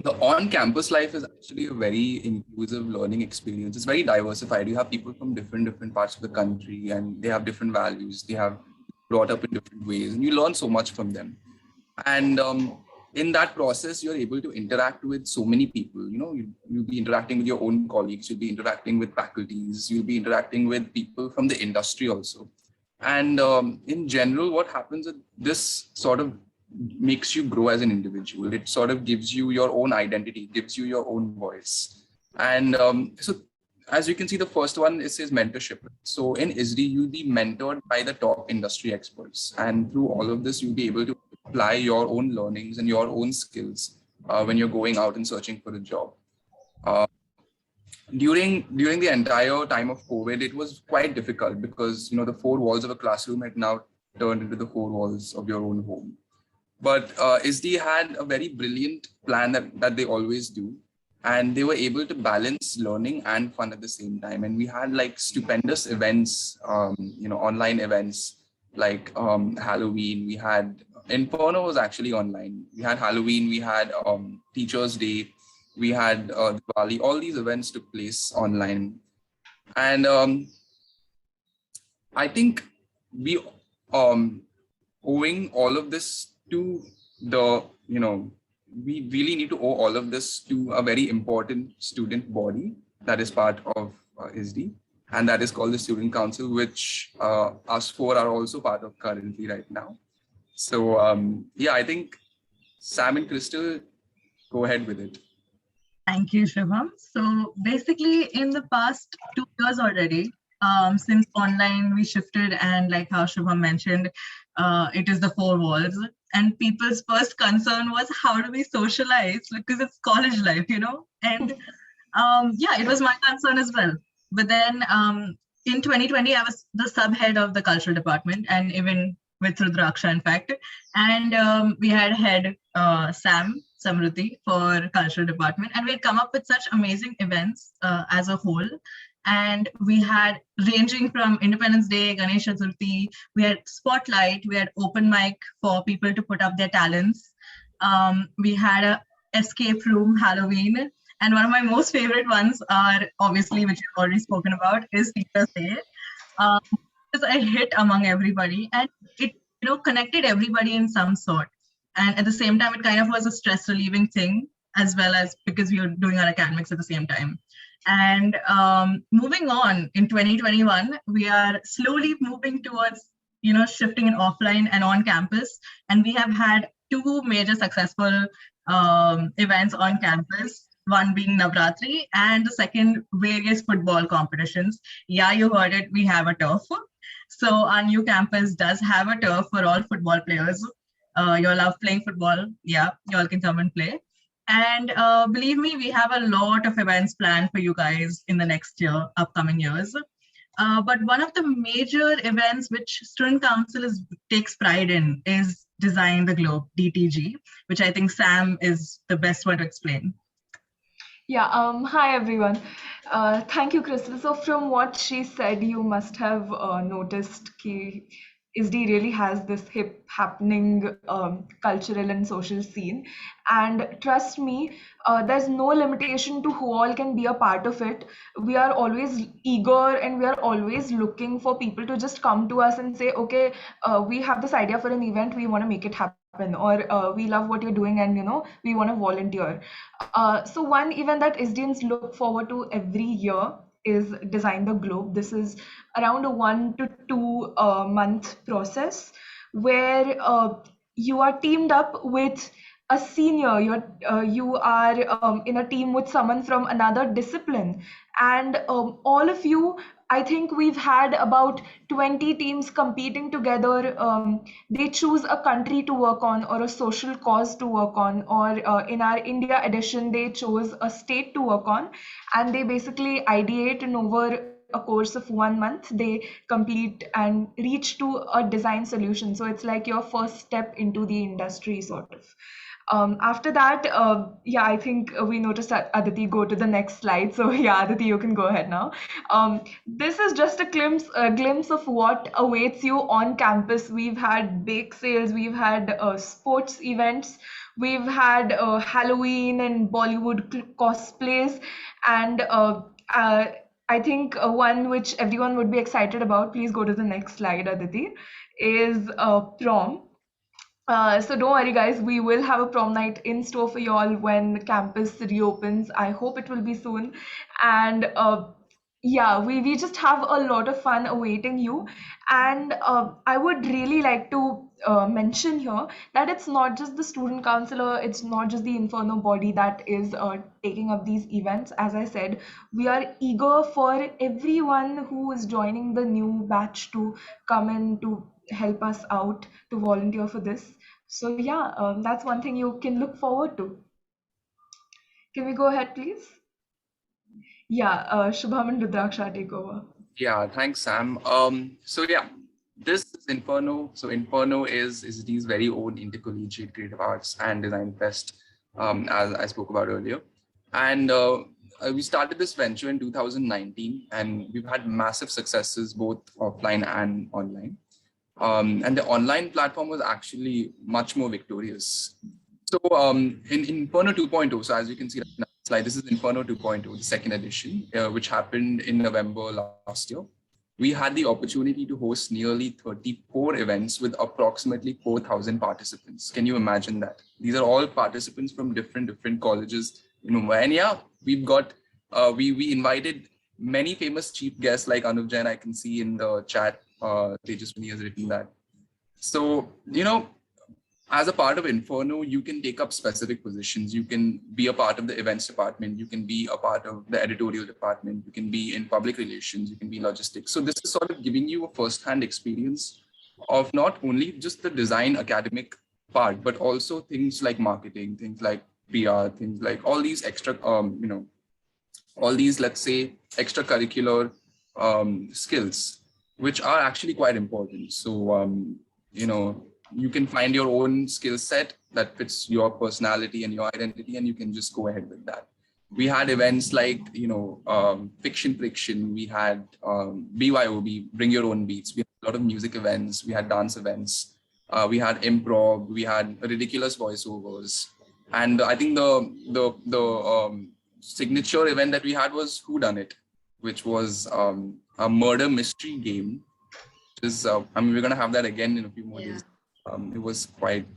the on-campus life is actually a very inclusive learning experience. It's very diversified. You have people from different parts of the country, and they have different values. They have brought up in different ways, and you learn so much from them. And in that process, you're able to interact with so many people. You'll be interacting with your own colleagues. You'll be interacting with faculties. You'll be interacting with people from the industry also. And in general, what happens is this sort of makes you grow as an individual. It sort of gives you your own identity, gives you your own voice. And so as you can see, the first one, it says mentorship. So in ISDI, you'll be mentored by the top industry experts. And through all of this, you'll be able to apply your own learnings and your own skills when you're going out and searching for a job. During the entire time of COVID, it was quite difficult because, the 4 walls of a classroom had now turned into the 4 walls of your own home. But ISDI had a very brilliant plan that they always do. And they were able to balance learning and fun at the same time. And we had like stupendous events, online events like Halloween. We had Inferno was actually online. We had Halloween, we had Teachers' Day, we had Diwali. All these events took place online. And I think we owing all of this to the, we really need to owe all of this to a very important student body that is part of ISDI, and that is called the Student Council, which us 4 are also part of currently right now. So I think Sam and Crystal, go ahead with it. Thank you, Shubham. So basically in the past 2 years already, since online we shifted, and like how Shubham mentioned, it is the 4 walls. And people's first concern was, how do we socialize? Because it's college life, And it was my concern as well. But then in 2020, I was the subhead of the cultural department, and even with Rudraksha, in fact. And we had head Sam Samruddhi for cultural department. And we had come up with such amazing events as a whole. And we had ranging from Independence Day, Ganesh Chaturthi, we had Spotlight, we had open mic for people to put up their talents. We had a escape room Halloween. And one of my most favorite ones are obviously, which you've already spoken about, is Teachers Day. It was a hit among everybody, and it connected everybody in some sort. And at the same time, it kind of was a stress relieving thing, as well as because we were doing our academics at the same time. And moving on in 2021, we are slowly moving towards shifting in offline and on campus, and we have had two major successful events on campus, one being Navratri and the second various football competitions. Yeah, you heard it, we have a turf. So our new campus does have a turf for all football players. You all love playing football, yeah, you all can come and play. And believe me, we have a lot of events planned for you guys in the next year, upcoming years. But one of the major events which Student Council takes pride in is Design the Globe, DTG, which I think Sam is the best one to explain. Yeah, hi everyone. Thank you, Crystal. So from what she said, you must have noticed that ISDI really has this hip happening cultural and social scene. And trust me, there's no limitation to who all can be a part of it. We are always eager and we are always looking for people to just come to us and say, okay, we have this idea for an event, we want to make it happen. Or we love what you're doing and we want to volunteer. So one event that ISDians look forward to every year is Design the Globe. This is around a 1 to 2 month process where you are teamed up with a senior. You are in a team with someone from another discipline, and all of you, I think we've had about 20 teams competing together. They choose a country to work on or a social cause to work on, or in our India edition, they chose a state to work on, and they basically ideate, and over a course of 1 month, they complete and reach to a design solution. So it's like your first step into the industry, sort of. After that, yeah, I think we noticed that Aditi go to the next slide. So yeah, Aditi, you can go ahead now. This is just a glimpse of what awaits you on campus. We've had bake sales, we've had sports events, we've had Halloween and Bollywood cosplays, and I think one which everyone would be excited about, please go to the next slide, Aditi, is prom. So don't worry, guys, we will have a prom night in store for you all when campus reopens. I hope it will be soon. And yeah, we just have a lot of fun awaiting you. And I would really like to mention here that it's not just the student councillor, it's not just the Inferno body that is taking up these events. As I said, we are eager for everyone who is joining the new batch to come in to help us out, to volunteer for this. So yeah, that's one thing you can look forward to. Can we go ahead, please? Yeah, Shubham and Rudraksha take over. Yeah, thanks, Sam. So yeah, this is Inferno. So Inferno is ISDI's very own intercollegiate creative arts and design fest, as I spoke about earlier. And we started this venture in 2019, and we've had massive successes both offline and online. And the online platform was actually much more victorious. So in Inferno 2.0, so as you can see, slide, this is Inferno 2.0, the second edition, which happened in November last year. We had the opportunity to host nearly 34 events with approximately 4,000 participants. Can you imagine that? These are all participants from different colleges in Mumbai. And yeah, we've got, we invited many famous chief guests like Anuv Jain. I can see in the chat, Tejaswini has written that. So, as a part of Inferno, you can take up specific positions. You can be a part of the events department. You can be a part of the editorial department. You can be in public relations. You can be logistics. So this is sort of giving you a first-hand experience of not only just the design academic part, but also things like marketing, things like PR, things like all these extra, all these, let's say, extracurricular skills, which are actually quite important. So, you can find your own skill set that fits your personality and your identity, and you can just go ahead with that. We had events like, Fiction Friction. We had BYOB, Bring Your Own Beats. We had a lot of music events. We had dance events. We had improv, we had ridiculous voiceovers, and I think the signature event that we had was Who Done It, which was a murder mystery game. Which is, I mean, we're gonna have that again in a few more days. It was quite.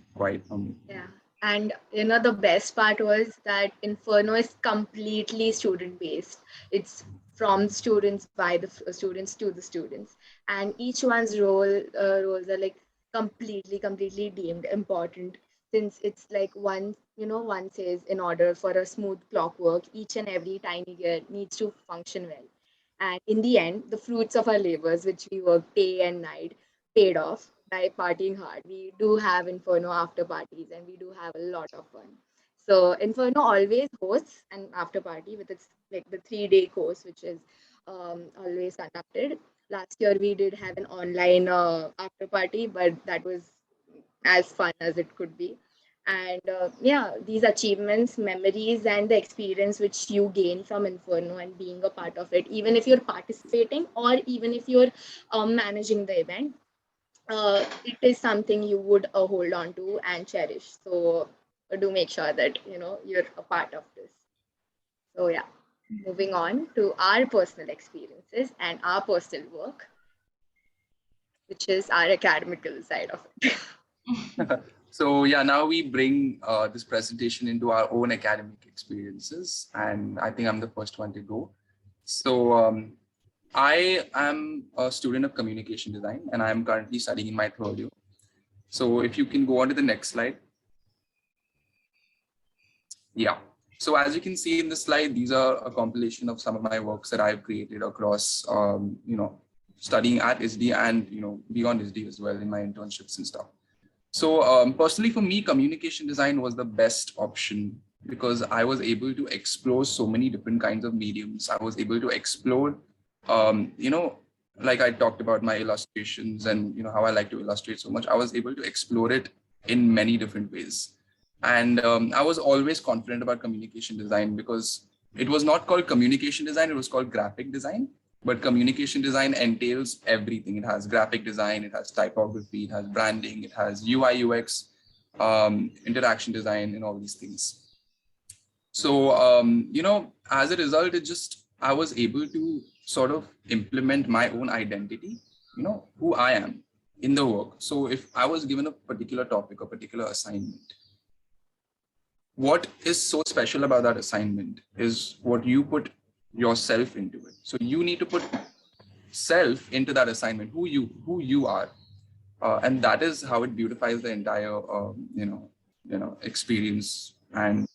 Yeah. And the best part was that Inferno is completely student based. It's from students, by the students, to the students, and each one's roles are like completely deemed important, since it's like one says, in order for a smooth clockwork, each and every tiny gear needs to function well. And in the end, the fruits of our labors, which we work day and night, paid off by partying hard. We do have Inferno after parties, and we do have a lot of fun. So Inferno always hosts an after party with its like the 3-day course, which is always conducted. Last year we did have an online after party, but that was as fun as it could be. And yeah, these achievements, memories, and the experience which you gain from Inferno and being a part of it, even if you're participating or even if you're managing the event, it is something you would hold on to and cherish. So do make sure that you're a part of this. So yeah, moving on to our personal experiences and our personal work, which is our academical side of it. So yeah, now we bring this presentation into our own academic experiences, and I think I'm the first one to go. So I am a student of communication design, and I am currently studying in my third year. So if you can go on to the next slide. Yeah. So as you can see in the slide, these are a compilation of some of my works that I've created across, studying at ISDI and, beyond ISDI as well in my internships and stuff. So personally for me, communication design was the best option because I was able to explore so many different kinds of mediums. I was able to explore, like I talked about my illustrations and, how I like to illustrate so much. I was able to explore it in many different ways. And I was always confident about communication design because it was not called communication design, it was called graphic design. But communication design entails everything. It has graphic design, it has typography, it has branding, it has UI, UX, interaction design, and all these things. So, as a result, I was able to sort of implement my own identity, who I am in the work. So if I was given a particular topic, a particular assignment, what is so special about that assignment is what you put yourself into it. So you need to put self into that assignment, who you are, and that is how it beautifies the entire experience. And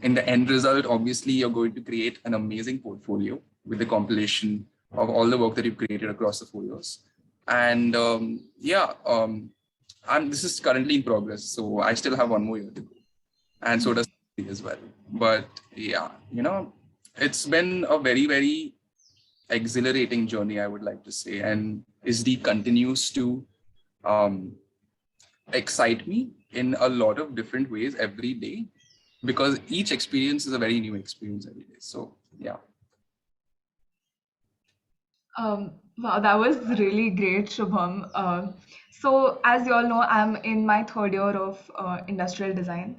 in the end result, obviously you're going to create an amazing portfolio with the compilation of all the work that you've created across the 4 years. And this is currently in progress, so I still have 1 more year to go, and so does as well. But yeah, it's been a very, very exhilarating journey, I would like to say. And ISDI continues to excite me in a lot of different ways every day, because each experience is a very new experience every day. So yeah. Wow, that was really great, Shubham. So as you all know, I'm in my third year of industrial design.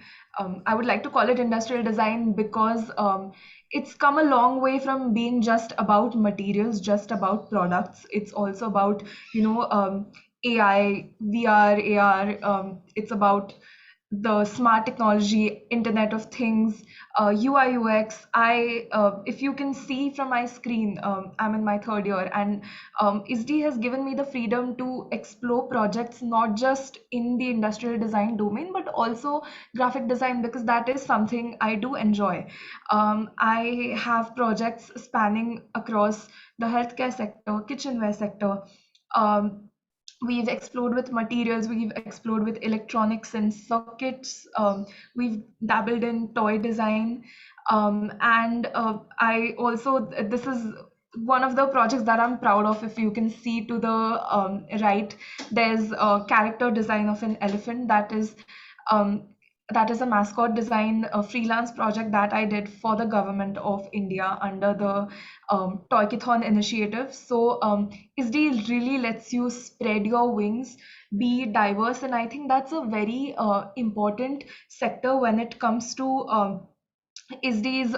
I would like to call it industrial design because it's come a long way from being just about materials, just about products. It's also about, AI, VR, AR. It's about the smart technology, Internet of Things, UI, UX. If you can see from my screen, I'm in my third year, and ISDI has given me the freedom to explore projects not just in the industrial design domain, but also graphic design, because that is something I do enjoy. I have projects spanning across the healthcare sector, kitchenware sector. We've explored with materials, we've explored with electronics and circuits, we've dabbled in toy design, and I also, this is one of the projects that I'm proud of. If you can see to the right, there's a character design of an elephant that is that is a mascot design freelance project that I did for the government of India under the Toykathon initiative. So ISDI really lets you spread your wings, be diverse, and I think that's a very important sector when it comes to ISDI's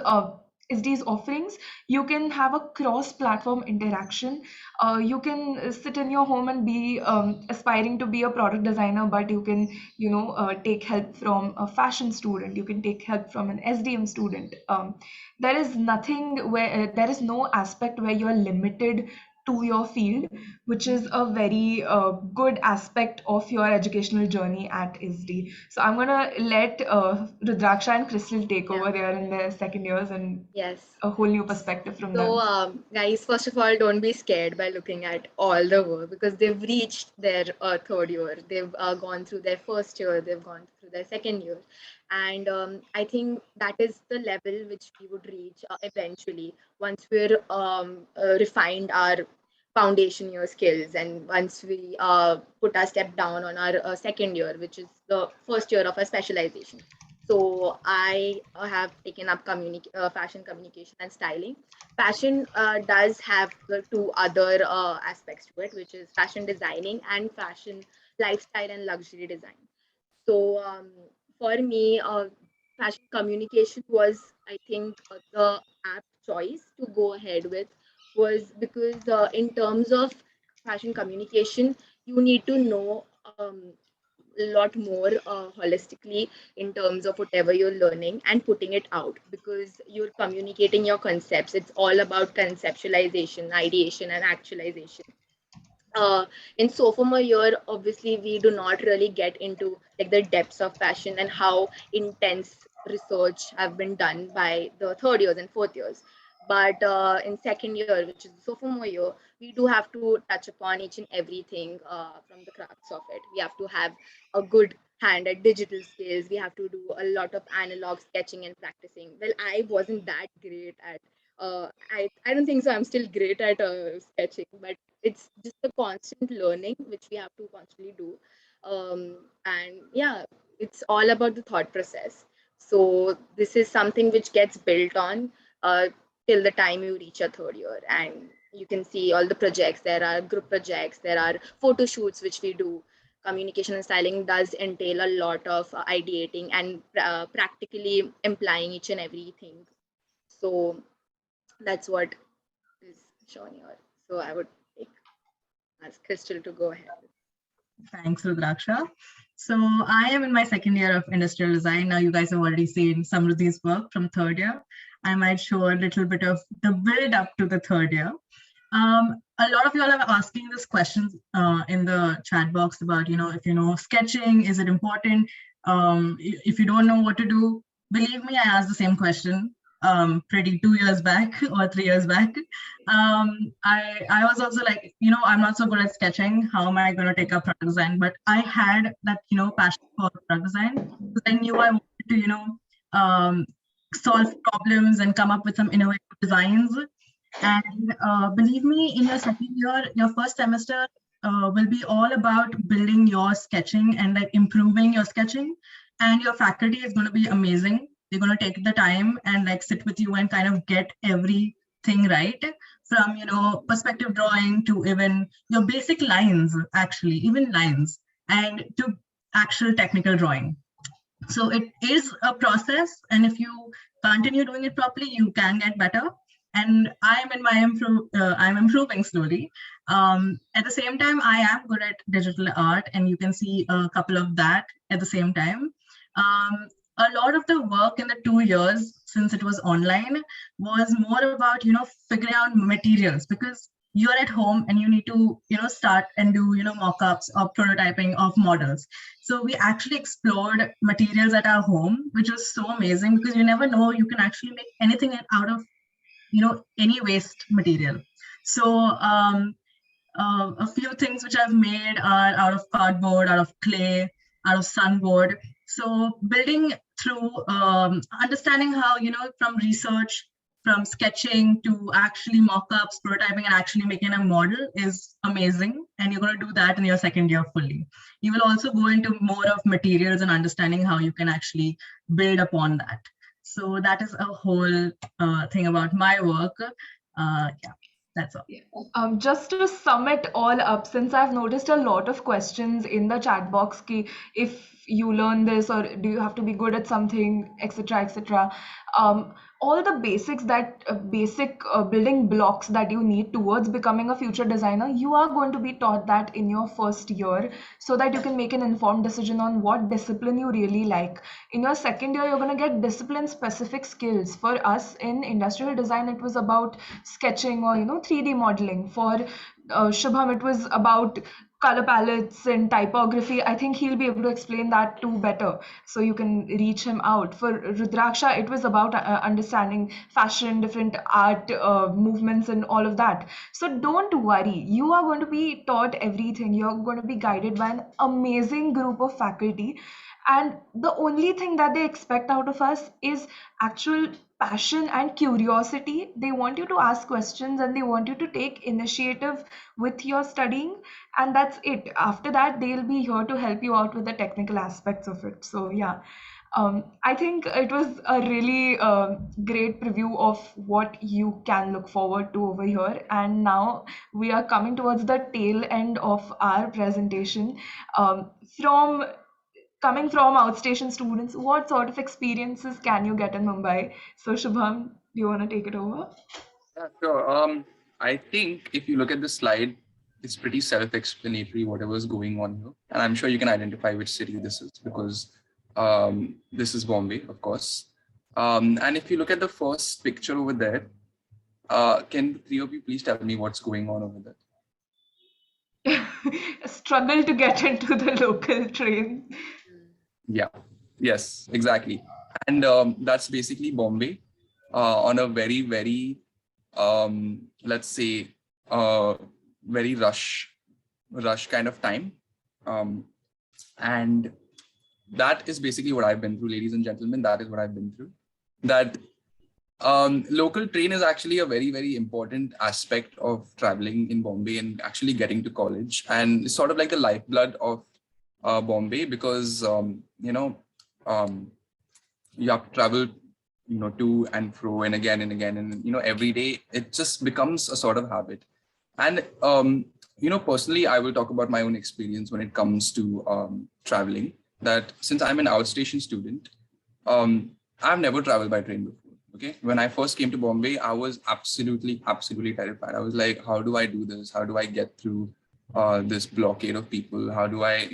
offerings. You can have a cross-platform interaction. You can sit in your home and be aspiring to be a product designer, but you can, take help from a fashion student. You can take help from an SDM student. There is nothing where there is no aspect where you are limited to your field, which is a very good aspect of your educational journey at ISDI. So I'm gonna let Rudraksha and Crystal take over there in their second years and Yes. a whole new perspective from So, them. guys, first of all, don't be scared by looking at all the work because they've reached their third year. They've gone through their first year, they've gone through their second year. And I think that is the level which we would reach eventually once we're refined our foundation year skills, and once we put our step down on our second year, which is the first year of our specialization. So I have taken up fashion communication and styling. Fashion does have the two other aspects to it, which is fashion designing and fashion lifestyle and luxury design. So for me, fashion communication was, I think, the apt choice to go ahead with, was because in terms of fashion communication, you need to know a lot more holistically in terms of whatever you're learning and putting it out, because you're communicating your concepts. It's all about conceptualization, ideation, and actualization. In sophomore year, obviously we do not really get into like the depths of fashion and how intense research have been done by the third years and fourth years. But in second year, which is the sophomore year, we do have to touch upon each and everything from the crux of it. We have to have a good hand at digital skills. We have to do a lot of analog sketching and practicing. Well, I wasn't that great at I don't think so. I'm still great at sketching, but it's just a constant learning which we have to constantly do. And yeah, it's all about the thought process. So this is something which gets built on till the time you reach a third year, and you can see all the projects. There are group projects, there are photo shoots which we do. Communication and styling does entail a lot of ideating and practically implying each and everything. So that's what is shown here. So I would ask Crystal to go ahead. Thanks, Rudraksha. So I am in my second year of industrial design. Now you guys have already seen some of these work from third year. I might show a little bit of the build up to the third year. A lot of y'all are asking this question in the chat box about, if you know sketching, is it important? If you don't know what to do, believe me, I asked the same question pretty 2 years back or 3 years back. I was also like, I'm not so good at sketching. How am I going to take up product design? But I had that, passion for product design because I knew I wanted to, solve problems and come up with some innovative designs. And believe me, in your second year, your first semester will be all about building your sketching and like improving your sketching. And your faculty is going to be amazing. They're going to take the time and like sit with you and kind of get everything right, from perspective drawing to even your basic lines, actually even lines, and to actual technical drawing. So it is a process, and if you continue doing it properly, you can get better. And I'm improving slowly. At the same time, I am good at digital art, and you can see a couple of that at the same time. A lot of the work in the 2 years, since it was online, was more about, figuring out materials, because you're at home and you need to, start and do, mock-ups or prototyping of models. So we actually explored materials at our home, which was so amazing because you never know, you can actually make anything out of, any waste material. So a few things which I've made are out of cardboard, out of clay, out of sunboard. So building through understanding how, from research, from sketching to actually mock-ups, prototyping, and actually making a model is amazing. And you're going to do that in your second year fully. You will also go into more of materials and understanding how you can actually build upon that. So that is a whole thing about my work. Yeah, that's all. Just to sum it all up, since I've noticed a lot of questions in the chat box, ki if you learn this or do you have to be good at something, etc., etc. All the basics that basic building blocks that you need towards becoming a future designer, you are going to be taught that in your first year, so that you can make an informed decision on what discipline you really like. In your second year, you're going to get discipline specific skills. For us in industrial design, it was about sketching or 3D modeling. For Shubham, it was about color palettes and typography. I think he'll be able to explain that too better, so you can reach him out. For Rudraksha, it was about understanding fashion, different art movements and all of that. So don't worry, you are going to be taught everything. You're going to be guided by an amazing group of faculty, and the only thing that they expect out of us is actual passion and curiosity. They want you to ask questions and they want you to take initiative with your studying, and that's it. After that, they'll be here to help you out with the technical aspects of it. So yeah, I think it was a really great preview of what you can look forward to over here. And now we are coming towards the tail end of our presentation. Coming from outstation students, what sort of experiences can you get in Mumbai? So Shubham, do you want to take it over? Yeah, sure. I think if you look at the slide, it's pretty self-explanatory whatever is going on here. And I'm sure you can identify which city this is, because this is Bombay, of course. And if you look at the first picture over there, can the three of you please tell me what's going on over there? Struggle to get into the local train. Yeah, yes, exactly. And that's basically Bombay on a very, very, let's say, very rush kind of time. And that is basically what I've been through, ladies and gentlemen. That is what I've been through. That local train is actually a very, very important aspect of traveling in Bombay and actually getting to college. And it's sort of like the lifeblood of Bombay, because you have to travel to and fro and again and again, and every day it just becomes a sort of habit. And personally, I will talk about my own experience when it comes to traveling. That since I'm an outstation student, I've never traveled by train before. Okay, when I first came to Bombay, I was absolutely terrified. I was like, how do I do this? How do I get through this blockade of people? How do I,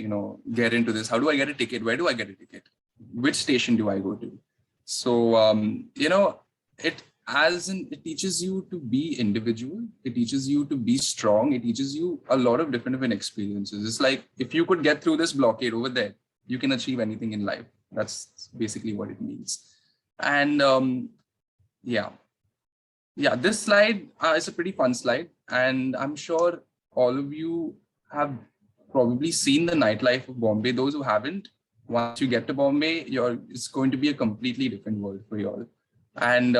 get into this? How do I get a ticket? Where do I get a ticket? Which station do I go to? So, it teaches you to be individual. It teaches you to be strong. It teaches you a lot of different experiences. It's like, if you could get through this blockade over there, you can achieve anything in life. That's basically what it means. And this slide is a pretty fun slide. And I'm sure all of you have probably seen the nightlife of Bombay. Those who haven't, once you get to Bombay, it's going to be a completely different world for you all. And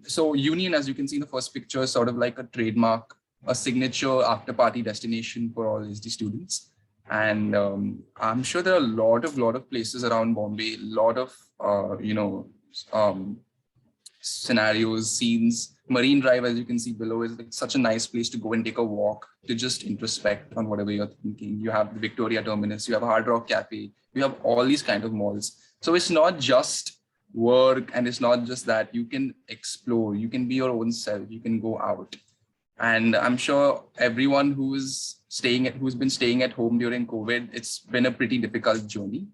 so Union, as you can see in the first picture, is sort of like a trademark, a signature after party destination for all ISDI students. And I'm sure there are a lot of places around Bombay, a lot of, scenarios, scenes. Marine Drive, as you can see below, is like such a nice place to go and take a walk, to just introspect on whatever you're thinking. You have the Victoria Terminus, you have a Hard Rock Cafe, you have all these kind of malls. So it's not just work, and it's not just that. You can explore, you can be your own self, you can go out. And I'm sure everyone who's been staying at home during COVID, it's been a pretty difficult journey.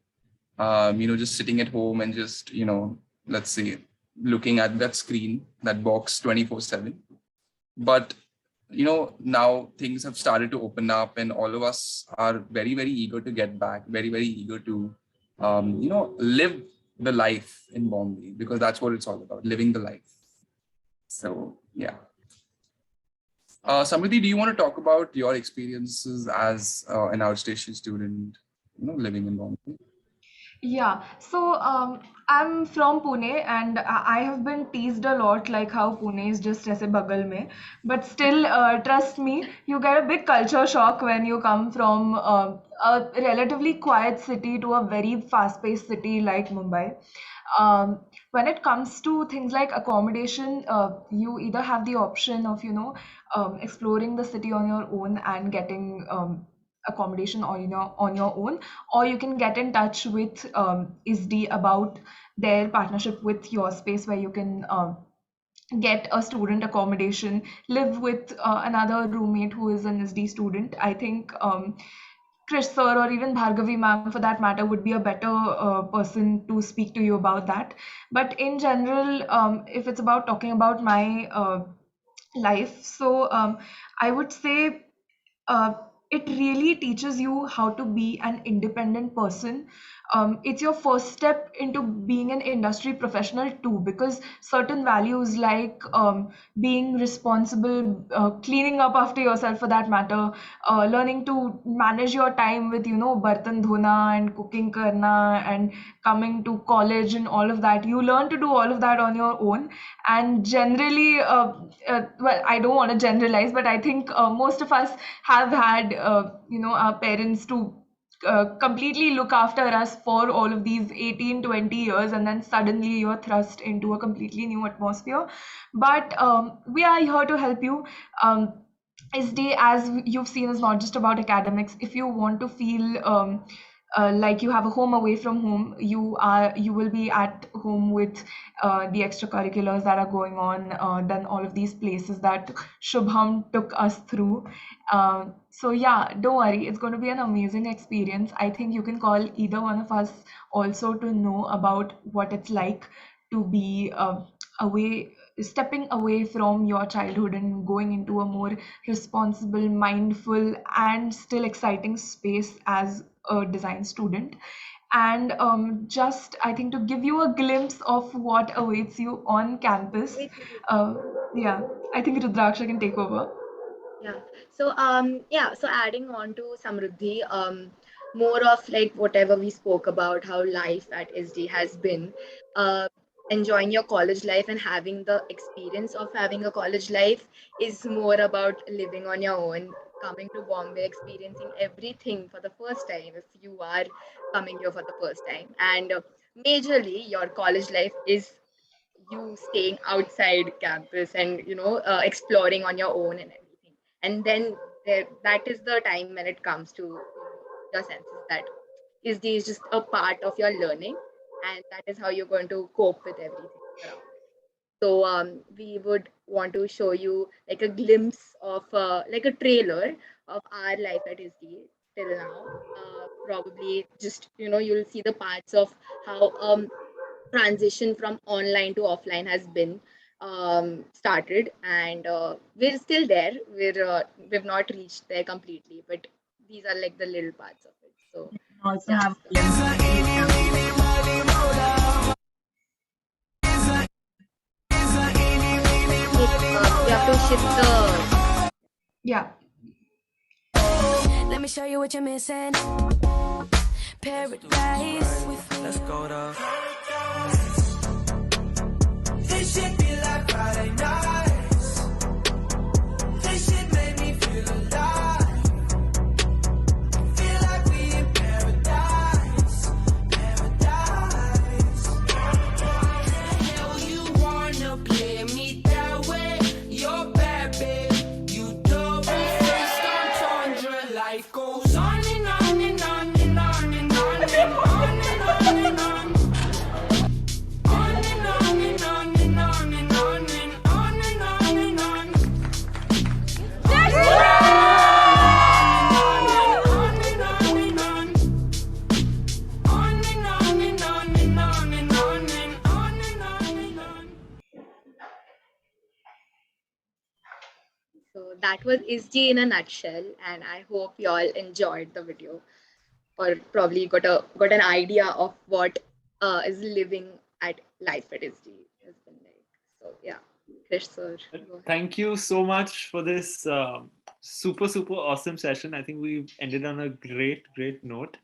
Just sitting at home and just, let's say, looking at that screen, that box 24/7. But, now things have started to open up, and all of us are very, very eager to get back, very, very eager to, live the life in Bombay, because that's what it's all about, living the life. So, yeah. Samriddhi, do you want to talk about your experiences as an outstation student, living in Bombay? Yeah, so I'm from Pune and I have been teased a lot like how Pune is just aise bagal mein. But still, trust me, you get a big culture shock when you come from a relatively quiet city to a very fast-paced city like Mumbai. When it comes to things like accommodation, you either have the option of, exploring the city on your own and getting accommodation on your own, or you can get in touch with ISDI about their partnership with your space where you can get a student accommodation, live with another roommate who is an SD student. I think Krish sir or even Bhargavi ma'am for that matter would be a better person to speak to you about that. But in general, if it's about talking about my life, so I would say uh, it really teaches you how to be an independent person. It's your first step into being an industry professional too, because certain values like being responsible, cleaning up after yourself for that matter, learning to manage your time with, bartan dhona and cooking karna and coming to college and all of that. You learn to do all of that on your own. And generally, well, I don't want to generalize, but I think most of us have had, our parents to completely look after us for all of these 18, 20 years, and then suddenly you're thrust into a completely new atmosphere. But we are here to help you. SD, as you've seen, is not just about academics. If you want to feel like you have a home away from home, you will be at home with the extracurriculars that are going on, then all of these places that Shubham took us through. So yeah, don't worry, it's going to be an amazing experience. I think you can call either one of us also to know about what it's like to be away, stepping away from your childhood and going into a more responsible, mindful, and still exciting space as a design student. And just, I think, to give you a glimpse of what awaits you on campus, uh, yeah, I think Rudraksha can take over. Yeah. So adding on to Samruddhi, more of like whatever we spoke about, how life at SD has been, uh, enjoying your college life and having the experience of having a college life is more about living on your own, coming to Bombay, experiencing everything for the first time if you are coming here for the first time. And majorly, your college life is you staying outside campus and exploring on your own and everything, and then that is the time when it comes to your senses that is just a part of your learning, and that is how you're going to cope with everything around it. So we would want to show you like a glimpse of like a trailer of our life at SD till now. Probably just you'll see the parts of how transition from online to offline has been started, and we're still there. We've not reached there completely, but these are like the little parts of it. So Also yeah, have a glimpse of you have to shift the Yeah. Let me show you what you're missing. Paradise with me. Let's go to this shit be like Friday nights. This shit made me feel alive. Feel like we in paradise. Paradise. Hell, you wanna play me that way? You're bad, babe. You double faced entendre. Life goes on and on and on and on and on and on and on and on. On and on and on and on and on and on and on and on. That's So that was ISG in a nutshell, and I hope you all enjoyed the video, or probably got an idea of what is living at life at ISG has been like. So yeah, Krish sir, go ahead. Thank you so much for this super awesome session. I think we've ended on a great note.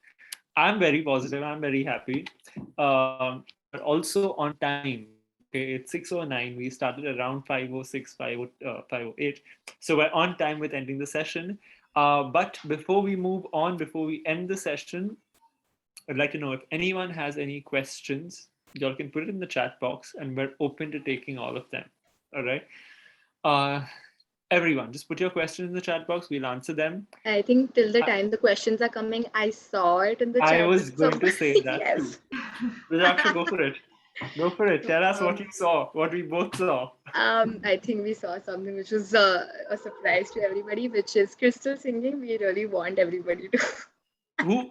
I'm very positive. I'm very happy. But also on time. Okay, it's 6:09. We started around 5:06, 5:08. So we're on time with ending the session. But before we move on, before we end the session, I'd like to know if anyone has any questions. Y'all can put it in the chat box, and we're open to taking all of them. All right. Everyone, just put your questions in the chat box. We'll answer them. I think till the time the questions are coming, I saw it in the chat. I was going to say that yes. too. Rudraksha, go for it. Go for it. Tell us what you saw, what we both saw. I think we saw something which was a surprise to everybody, which is Crystal singing. We really want everybody to. Who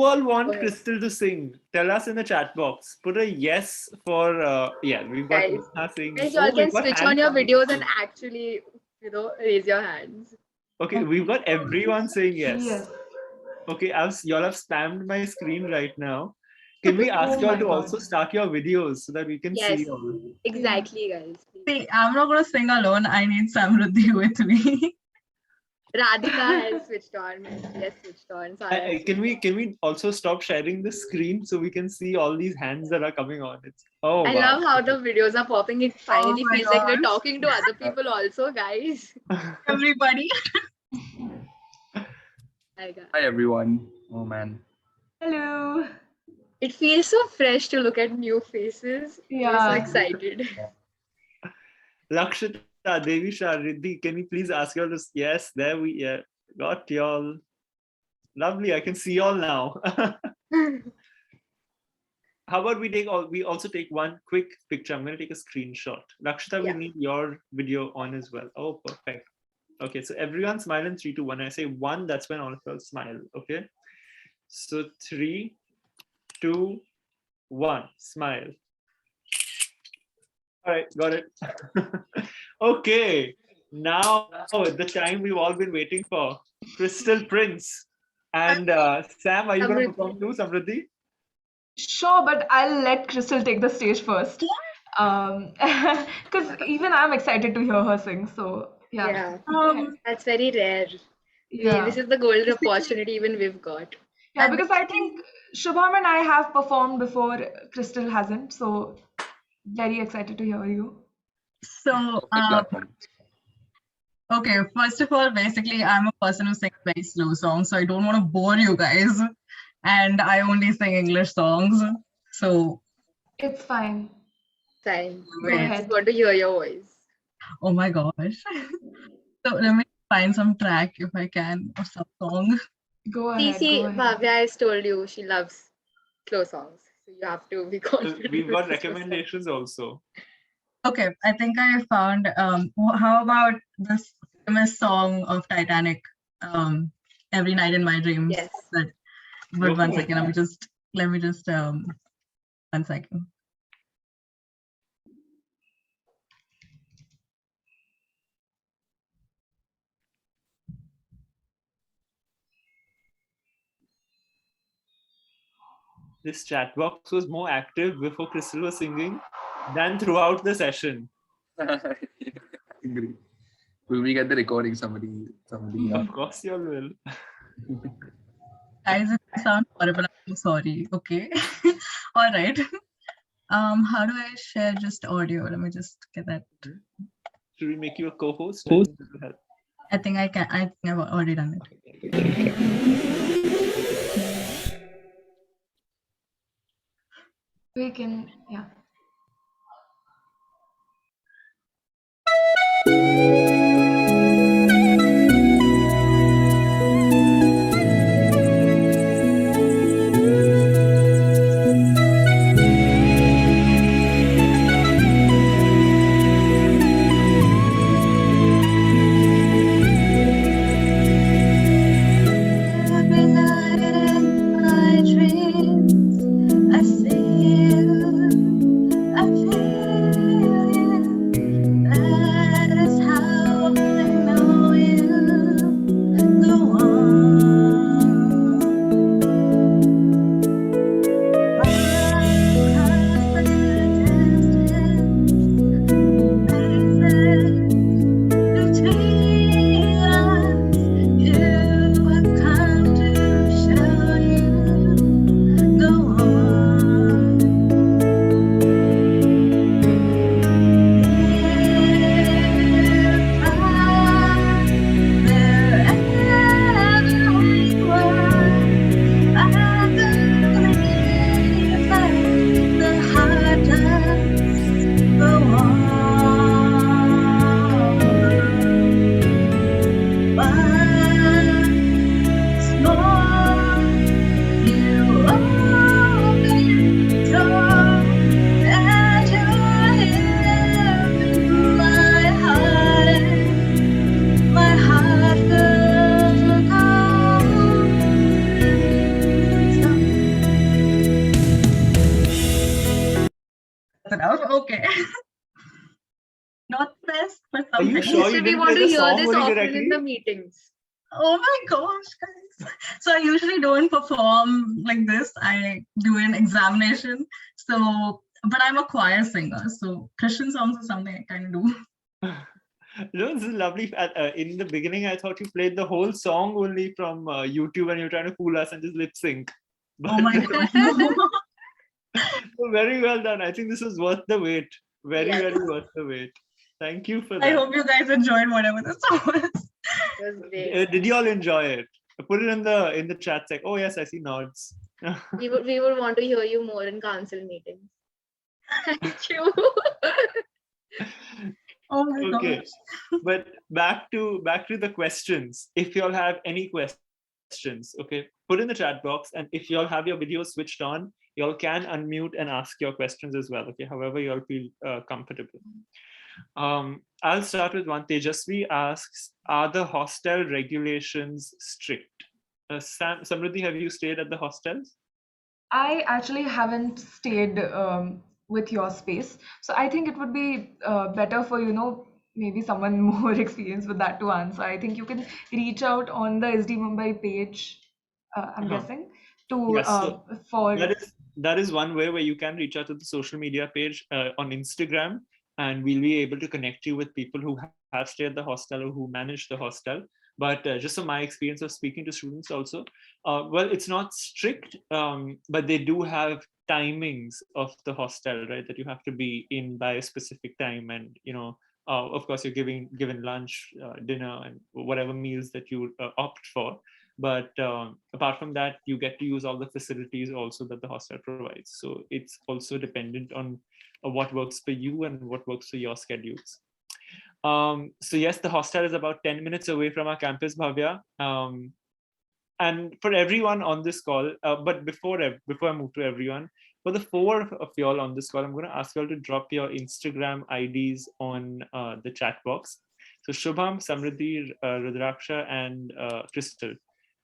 all want Okay. Crystal to sing? Tell us in the chat box. Put a yes for we've got Guys, Krishna saying. Guys, you all we've can got switch hands on your coming videos too. and actually, raise your hands. Okay, we've got everyone saying yes. Yes. Okay, y'all have spammed my screen right now. Can we ask Oh y'all my to God. also start your videos so that we can Yes, see y'all? exactly, guys. See, I'm not gonna sing alone. I need Samruddhi with me. Radhika has switched on. She has switched on. Sarah has Can we also stop sharing the screen so we can see all these hands that are coming on? I wow. love how the videos are popping. It finally my feels like we're gosh. talking to other people also, guys. Everybody. Hi, guys. Hi everyone. Oh man. Hello. It feels so fresh to look at new faces. I'm so Yeah. excited. Lakshita, Devisha, Riddhi, can we please ask y'all to? Yes, there we got y'all. Lovely, I can see y'all now. How about we also take one quick picture? I'm going to take a screenshot. Lakshita, we Yeah. need your video on as well. Oh, perfect. Okay, so everyone smile in 3, 2, 1. I say 1, that's when all of y'all smile. Okay. So 3, 2, 1, smile. All right, got it. Okay, now the time we've all been waiting for. Crystal Prince. And Sam, are you going to perform too, Samruddhi? Sure, but I'll let Crystal take the stage first. Because even I'm excited to hear her sing. So yeah. That's very rare. Yeah. This is the golden opportunity even we've got. Yeah, because I think Shubham and I have performed before. Crystal hasn't. So very excited to hear you. So, Platform. okay, first of all, basically, I'm a person who sings very slow songs, so I don't want to bore you guys. And I only sing English songs. So, It's fine. Fine. Go I ahead. just want to hear your voice. oh my gosh. So, let me find some track if I can, or some song. Go ahead. See, Go ahead. Bhavya has told you she loves slow songs. So you have to be confident. We've with got the slow songs. recommendations also. Okay, I think I found, how about this famous song of Titanic, Every Night in My Dreams? Yes. But Go one for it. second, let me just, 1 second. This chat box was more active before Crystal was singing than throughout the session. Agree. Will we get the recording? Somebody. Of course, you all will. Guys, if I sound horrible, I'm sorry. Okay. All right. How do I share just audio? Let me just get that. Should we make you a co-host? I think that will help. I think I can. I think I've already done it. We can, yeah. Every night in my dreams, I see you, I feel you. That is how I know you. Go on. Across the distance, places between us. You have come to show you enough. Okay. Not best, but Are you something. sure you Kristen, we didn't want play to the hear song this very often in directly? the meetings. Oh my gosh, guys. So I usually don't perform like this. I do an examination. So, but I'm a choir singer. So Christian songs is something I can do. No, this is lovely. In the beginning, I thought you played the whole song only from YouTube and you're trying to fool us and just lip sync. Oh my gosh. No. Very well done. I think this was worth the wait. Very, Yes. very worth the wait. Thank you for I that. hope you guys enjoyed whatever the song was. It was great. Did you all enjoy it? Put it in the chat sec. Oh yes, I see nods. We would want to hear you more in council meetings. Thank you. Oh my Okay. gosh. But back to the questions. If you all have any questions, okay, put in the chat box, and if you all have your video switched on, you all can unmute and ask your questions as well. Okay, however you all feel comfortable. I'll start with one. Tejasvi asks, are the hostel regulations strict? Samriddhi, have you stayed at the hostels? I actually haven't stayed with your space, so I think it would be better for maybe someone more experienced with that to answer. I think you can reach out on the SD Mumbai page. I'm guessing to Yes, so for that is one way where you can reach out to the social media page on Instagram, and we'll be able to connect you with people who have stayed at the hostel or who manage the hostel. But just from my experience of speaking to students also, well, it's not strict, but they do have timings of the hostel, right? That you have to be in by a specific time, and of course, you're given lunch, dinner, and whatever meals that you opt for. But apart from that, you get to use all the facilities also that the hostel provides. So it's also dependent on what works for you and what works for your schedules. So yes, the hostel is about 10 minutes away from our campus, Bhavya. And for everyone on this call, but before I move to everyone, for the four of y'all on this call, I'm going to ask y'all to drop your Instagram IDs on the chat box. So Shubham, Samriddhi, Rudraksha, and Crystal.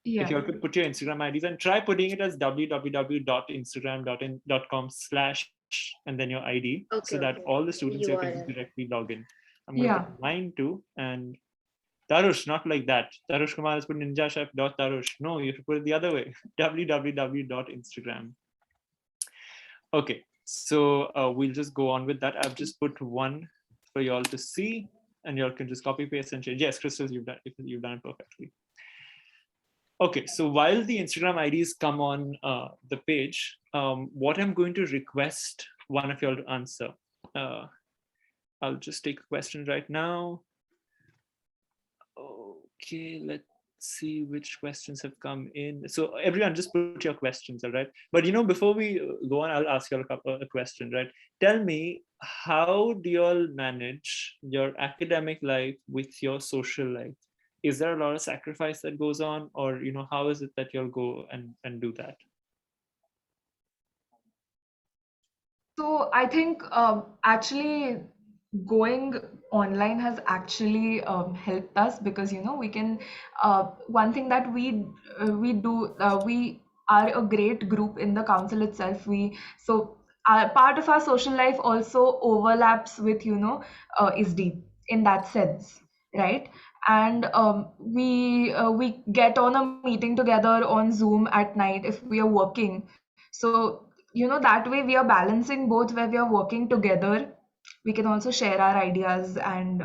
If you all could put your Instagram IDs and try putting it as www.instagram.com/ and then your ID, so that all the students here can directly log in. I'm going to put mine too. And Tarush, not like that. Tarush Kumar has put ninjachef.tarush. No, you have to put it the other way. www.instagram. Okay, so we'll just go on with that. I've just put one for y'all to see, and y'all can just copy paste and change. Yes, Crystal, you've done it perfectly. Okay, so while the Instagram IDs come on the page, what I'm going to request one of y'all to answer. I'll just take a question right now. Okay, let's see which questions have come in. So everyone just put your questions, all right? But before we go on, I'll ask you a question, right? Tell me, how do you all manage your academic life with your social life? Is there a lot of sacrifice that goes on, or how is it that you'll go and do that? So I think actually going online has actually helped us, because we can one thing that we do, we are a great group in the council itself. So part of our social life also overlaps with ISDI in that sense, right? And we get on a meeting together on Zoom at night if we are working. So that way we are balancing both, where we are working together. We can also share our ideas and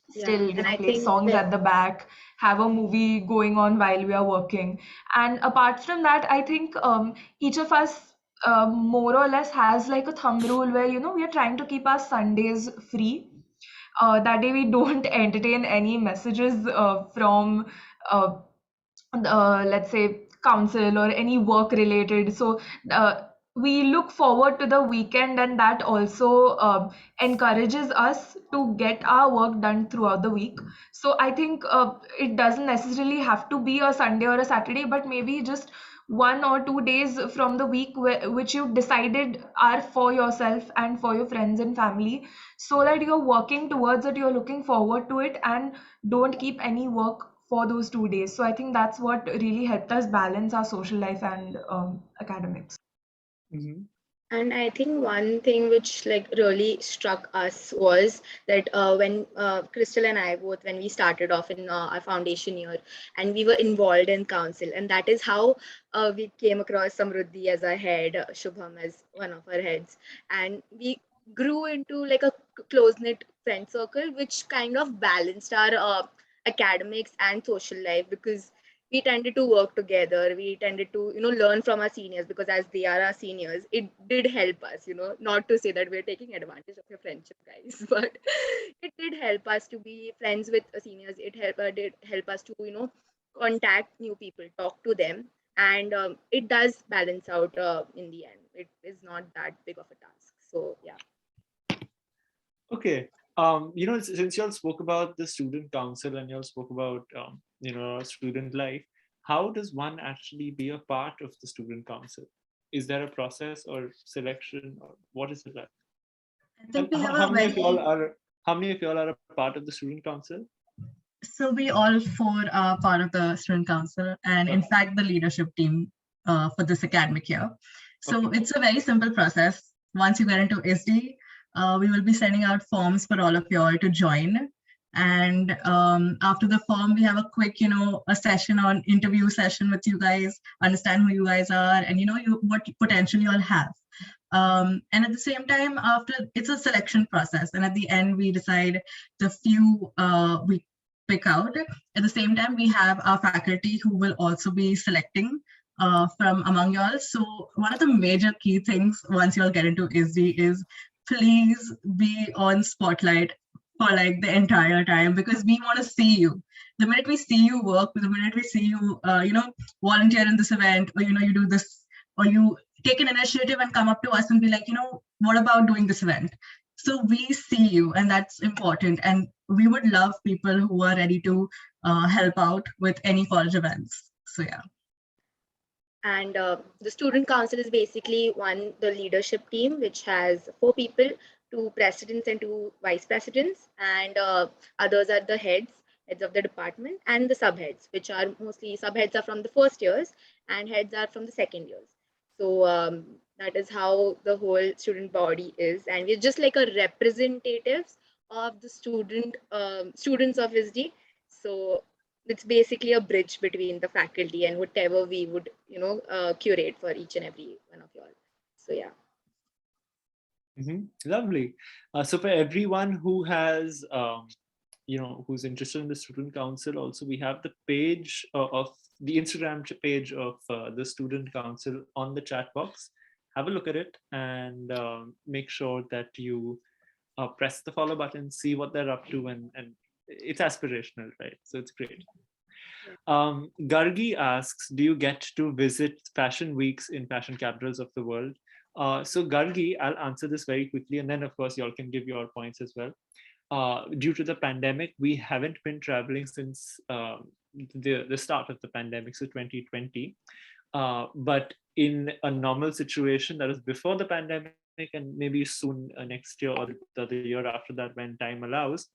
still play songs at the back, have a movie going on while we are working. And apart from that, I think each of us more or less has like a thumb rule where we are trying to keep our Sundays free. That day we don't entertain any messages from let's say council or any work related. So we look forward to the weekend, and that also encourages us to get our work done throughout the week. So I think it doesn't necessarily have to be a Sunday or a Saturday, but maybe just 1 or 2 days from the week which you decided are for yourself and for your friends and family, so that you're working towards it, you're looking forward to it, and don't keep any work for those 2 days. So I think that's what really helped us balance our social life and academics. Mm-hmm. And I think one thing which like really struck us was that when Crystal and I both, when we started off in our foundation year, and we were involved in council, and that is how we came across Samruddhi as our head, Shubham as one of our heads, and we grew into like a close knit friend circle, which kind of balanced our academics and social life, because we tended to work together, we tended to learn from our seniors, because as they are our seniors, it did help us, not to say that we're taking advantage of your friendship, guys, but it did help us to be friends with seniors. It did help us to contact new people, talk to them, and it does balance out in the end. It is not that big of a task, so yeah. Okay. Since y'all spoke about the student council and y'all spoke about, student life, how does one actually be a part of the student council? Is there a process or selection, or what is it like? I think And we have how a many of y'all very, are a part of the student council? so we all four are part of the student council, and in Okay. fact the leadership team for this academic year. So Okay. it's a very simple process. Once you get into ISDI, we will be sending out forms for all of you all to join. And after the form, we have a quick, a session on interview session with you guys, understand who you guys are, and what potential you all have. And at the same time, after it's a selection process, and at the end we decide the few we pick out. At the same time, we have our faculty who will also be selecting from among y'all. So one of the major key things once y'all get into ISD is please be on spotlight for like the entire time, because we want to see you. The minute we see you work, the minute we see you, volunteer in this event, or you do this, or you take an initiative and come up to us and be like, what about doing this event? So we see you, and that's important. And we would love people who are ready to help out with any college events. So yeah. And the student council is basically the leadership team, which has 4 people, 2 presidents and 2 vice presidents, and others are the heads of the department, and the subheads, which are mostly subheads are from the first years, and heads are from the second years. So that is how the whole student body is, and we're just like a representatives of the students of ISD. So it's basically a bridge between the faculty and whatever we would curate for each and every one of you all. So yeah. Lovely. So for everyone who has who's interested in the student council, also we have the page of the Instagram page of the student council on the chat box. Have a look at it, and make sure that you press the follow button, see what they're up to, and it's aspirational, right? So it's great. Gargi asks, do you get to visit fashion weeks in fashion capitals of the world? So Gargi, I'll answer this very quickly, and then of course y'all can give your points as well. Due to the pandemic, we haven't been traveling since the start of the pandemic, so 2020. But in a normal situation, that is before the pandemic, and maybe soon next year or the year after that, when time allows,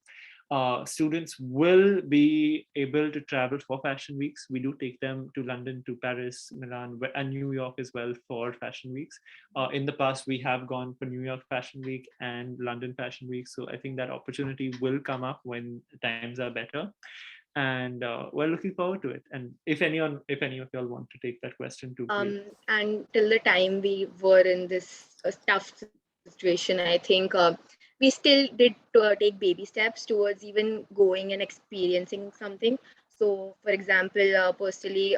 students will be able to travel for fashion weeks. We do take them to London, to Paris, Milan, and New York as well for fashion weeks. In the past, we have gone for New York Fashion Week and London Fashion Week. So I think that opportunity will come up when times are better. And we're looking forward to it. And if any of y'all want to take that question too, please. And till the time we were in this tough situation, I think we still did take baby steps towards even going and experiencing something. So for example, personally,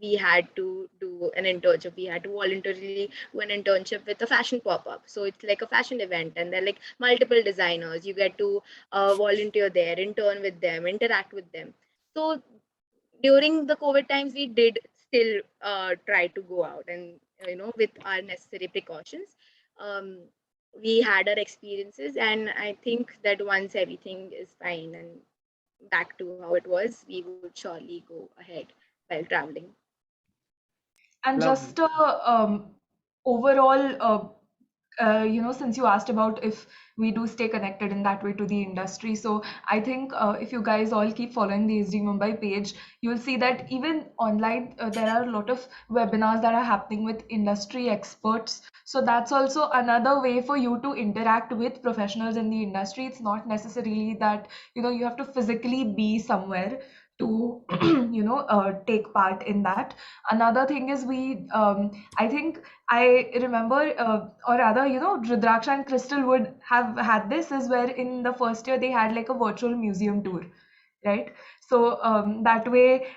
we had to do an internship. We had to voluntarily do an internship with a fashion pop-up. So it's like a fashion event, and there are like multiple designers. You get to volunteer there, intern with them, interact with them. So during the COVID times, we did still try to go out, and with our necessary precautions. Um, we had our experiences, and I think that once everything is fine and back to how it was, we would surely go ahead while traveling. And Lovely. just overall since you asked about if we do stay connected in that way to the industry. So I think if you guys all keep following the ISDI Mumbai page, you'll see that even online, there are a lot of webinars that are happening with industry experts. So that's also another way for you to interact with professionals in the industry. It's not necessarily that, you have to physically be somewhere to, take part in that. Another thing is I think I remember, or rather, Rudraksha and Crystal would have had this, is where in the first year they had like a virtual museum tour, right? So that way,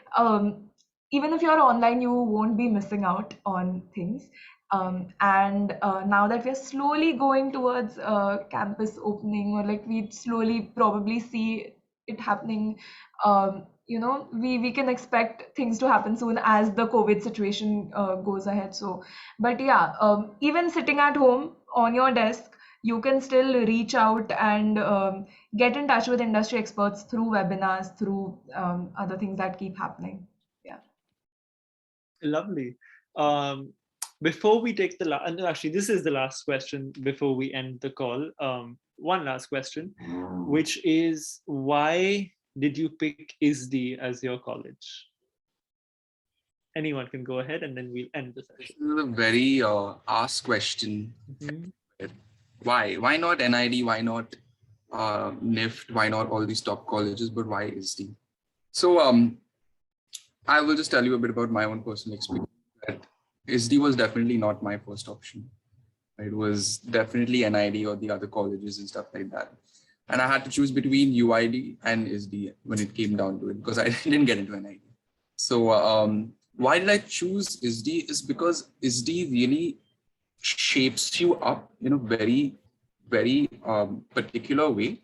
even if you're online, you won't be missing out on things. And now that we're slowly going towards campus opening, or like we slowly probably see it happening, we can expect things to happen soon as the COVID situation goes ahead. So, but yeah, even sitting at home on your desk, you can still reach out and get in touch with industry experts through webinars, through other things that keep happening. Yeah. Lovely. Before we take the last, actually, this is the last question before we end the call. One last question, which is, why did you pick ISDI as your college? Anyone can go ahead, and then we'll end the session. This is a very asked question. Why? Why not NID? Why not NIFT? Why not all these top colleges? But why ISDI? So I will just tell you a bit about my own personal experience. That ISDI was definitely not my first option. It was definitely NID or the other colleges and stuff like that. And I had to choose between UID and ISDI when it came down to it, because I didn't get into NID. So why did I choose ISDI? Is because ISDI really shapes you up in a very, very particular way.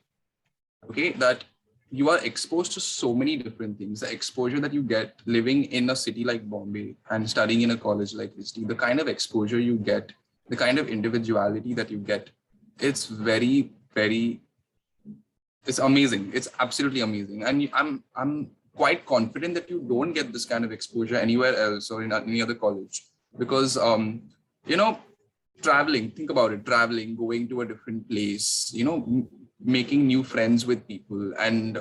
Okay, that you are exposed to so many different things. The exposure that you get living in a city like Bombay and studying in a college like ISDI, the kind of exposure you get, the kind of individuality that you get, it's very, very, it's amazing. It's absolutely amazing. And I'm quite confident that you don't get this kind of exposure anywhere else or in any other college, because traveling, think about it, traveling, going to a different place, making new friends with people, and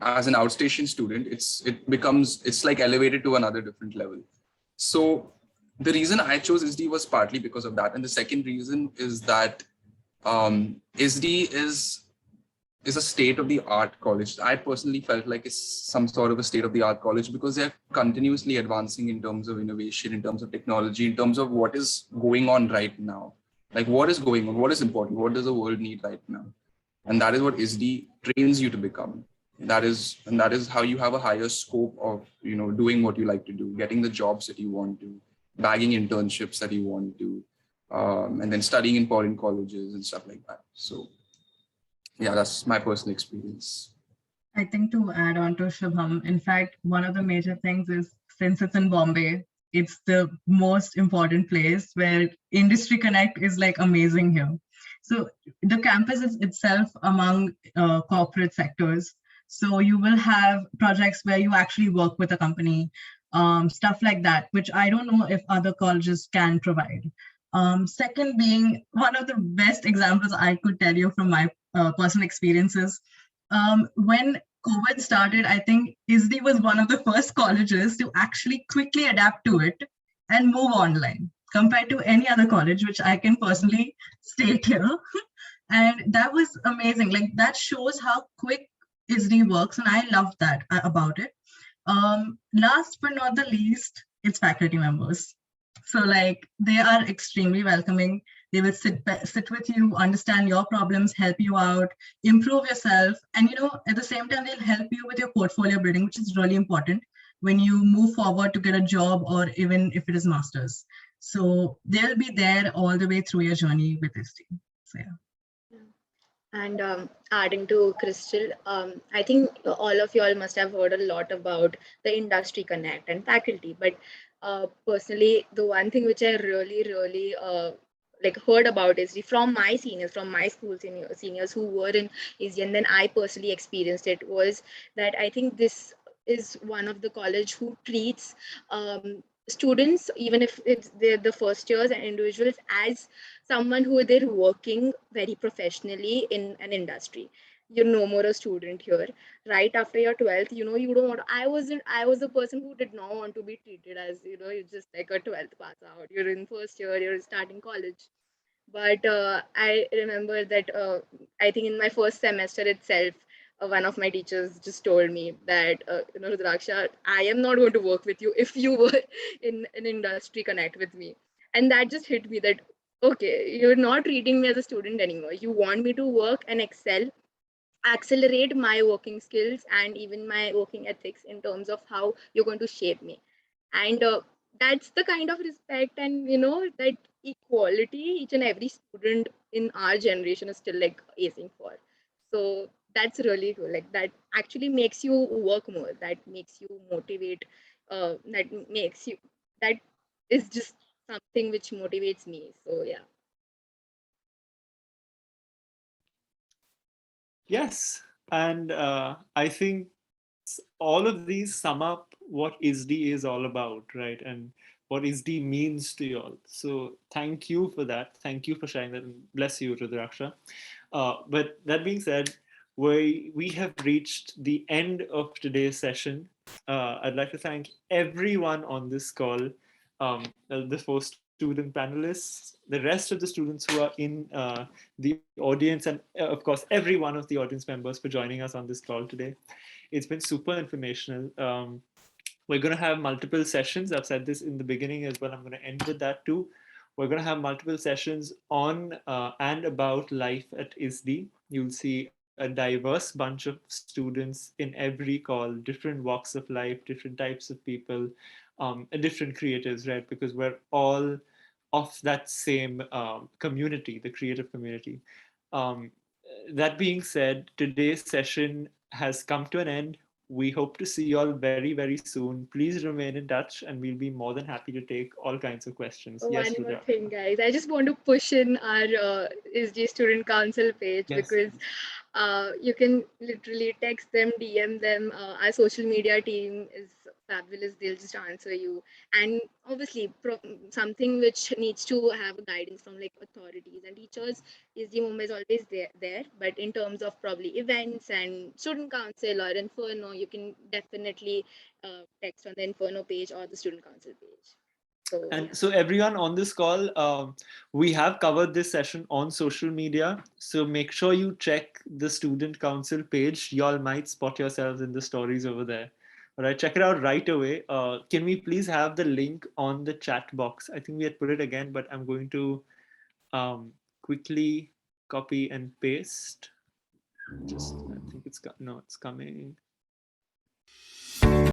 as an outstation student, it's like elevated to another different level. So the reason I chose ISDI was partly because of that, and the second reason is that ISDI is a state-of-the-art college. I personally felt like it's some sort of a state-of-the-art college because they're continuously advancing in terms of innovation, in terms of technology, in terms of what is going on right now. Like what is going on, what is important, what does the world need right now? And that is what ISDI trains you to become. That is how you have a higher scope of, doing what you like to do, getting the jobs that you want to, bagging internships that you want to, and then studying in foreign colleges and stuff like that. So yeah, that's my personal experience. I think to add on to Shubham, in fact, one of the major things is, since it's in Bombay, it's the most important place where industry connect is like amazing here. So the campus is itself among corporate sectors. So you will have projects where you actually work with a company, stuff like that, which I don't know if other colleges can provide. Second being, one of the best examples I could tell you from my personal experiences, when COVID started, I think ISDI was one of the first colleges to actually quickly adapt to it and move online compared to any other college, which I can personally state here. And that was amazing. Like that shows how quick ISDI works, and I love that about it. Last but not the least, it's faculty members. So like they are extremely welcoming. They will sit with you, understand your problems, help you out, improve yourself. And, at the same time, they'll help you with your portfolio building, which is really important when you move forward to get a job, or even if it is master's. So they'll be there all the way through your journey with ISDI. So yeah. And adding to Crystal, I think all of y'all must have heard a lot about the industry connect and faculty. But personally, the one thing which I really heard about is from my seniors, from my school seniors who were in ISDI, and then I personally experienced it, was that I think this is one of the college who treats students, even if they're the first years and individuals, as someone who they're working very professionally in an industry. You're no more a student here. Right after your 12th, you don't want to, I was a person who did not want to be treated as, you're just like a 12th pass out. You're in first year, you're starting college. But I remember that I think in my first semester itself, one of my teachers just told me that, Rudraksha, I am not going to work with you if you were in an industry connect with me. And that just hit me that, okay, you're not treating me as a student anymore. You want me to work and excel, accelerate my working skills and even my working ethics in terms of how you're going to shape me. And that's the kind of respect and that equality each and every student in our generation is still like acing for. So that's really cool. Like that actually makes you work more, that makes you motivate, that makes you, that is just something which motivates me. So yeah. Yes, and I think all of these sum up what ISDI is all about, right? And what ISDI means to you all. So thank you for that. Thank you for sharing that. And bless you, Rudraksha. But that being said, we have reached the end of today's session. I'd like to thank everyone on this call, the four student panelists, the rest of the students who are in the audience, and of course, every one of the audience members for joining us on this call today. It's been super informational. We're going to have multiple sessions. I've said this in the beginning as well. I'm going to end with that too. We're going to have multiple sessions on and about life at ISDI. You'll see a diverse bunch of students in every call, different walks of life, different types of people, different creatives, right? Because we're all of that same community, the creative community. Um, that being said, today's session has come to an end. We hope to see you all very, very soon. Please remain in touch and we'll be more than happy to take all kinds of questions. Yes, One more Rudra. thing, guys. I just want to push in our SG Student Council page Yes. because you can literally text them, DM them. Our social media team is fabulous. They'll just answer you. And obviously, something which needs to have guidance from like authorities and teachers is the Mumbai is always there. But in terms of probably events and student council or Inferno, you can definitely text on the Inferno page or the student council page. So yeah. And so everyone on this call, we have covered this session on social media. So make sure you check the student council page. Y'all might spot yourselves in the stories over there. All right, check it out right away. Can we please have the link on the chat box? I think we had put it again, but I'm going to quickly copy and paste. Just, I think it's got, no, it's coming.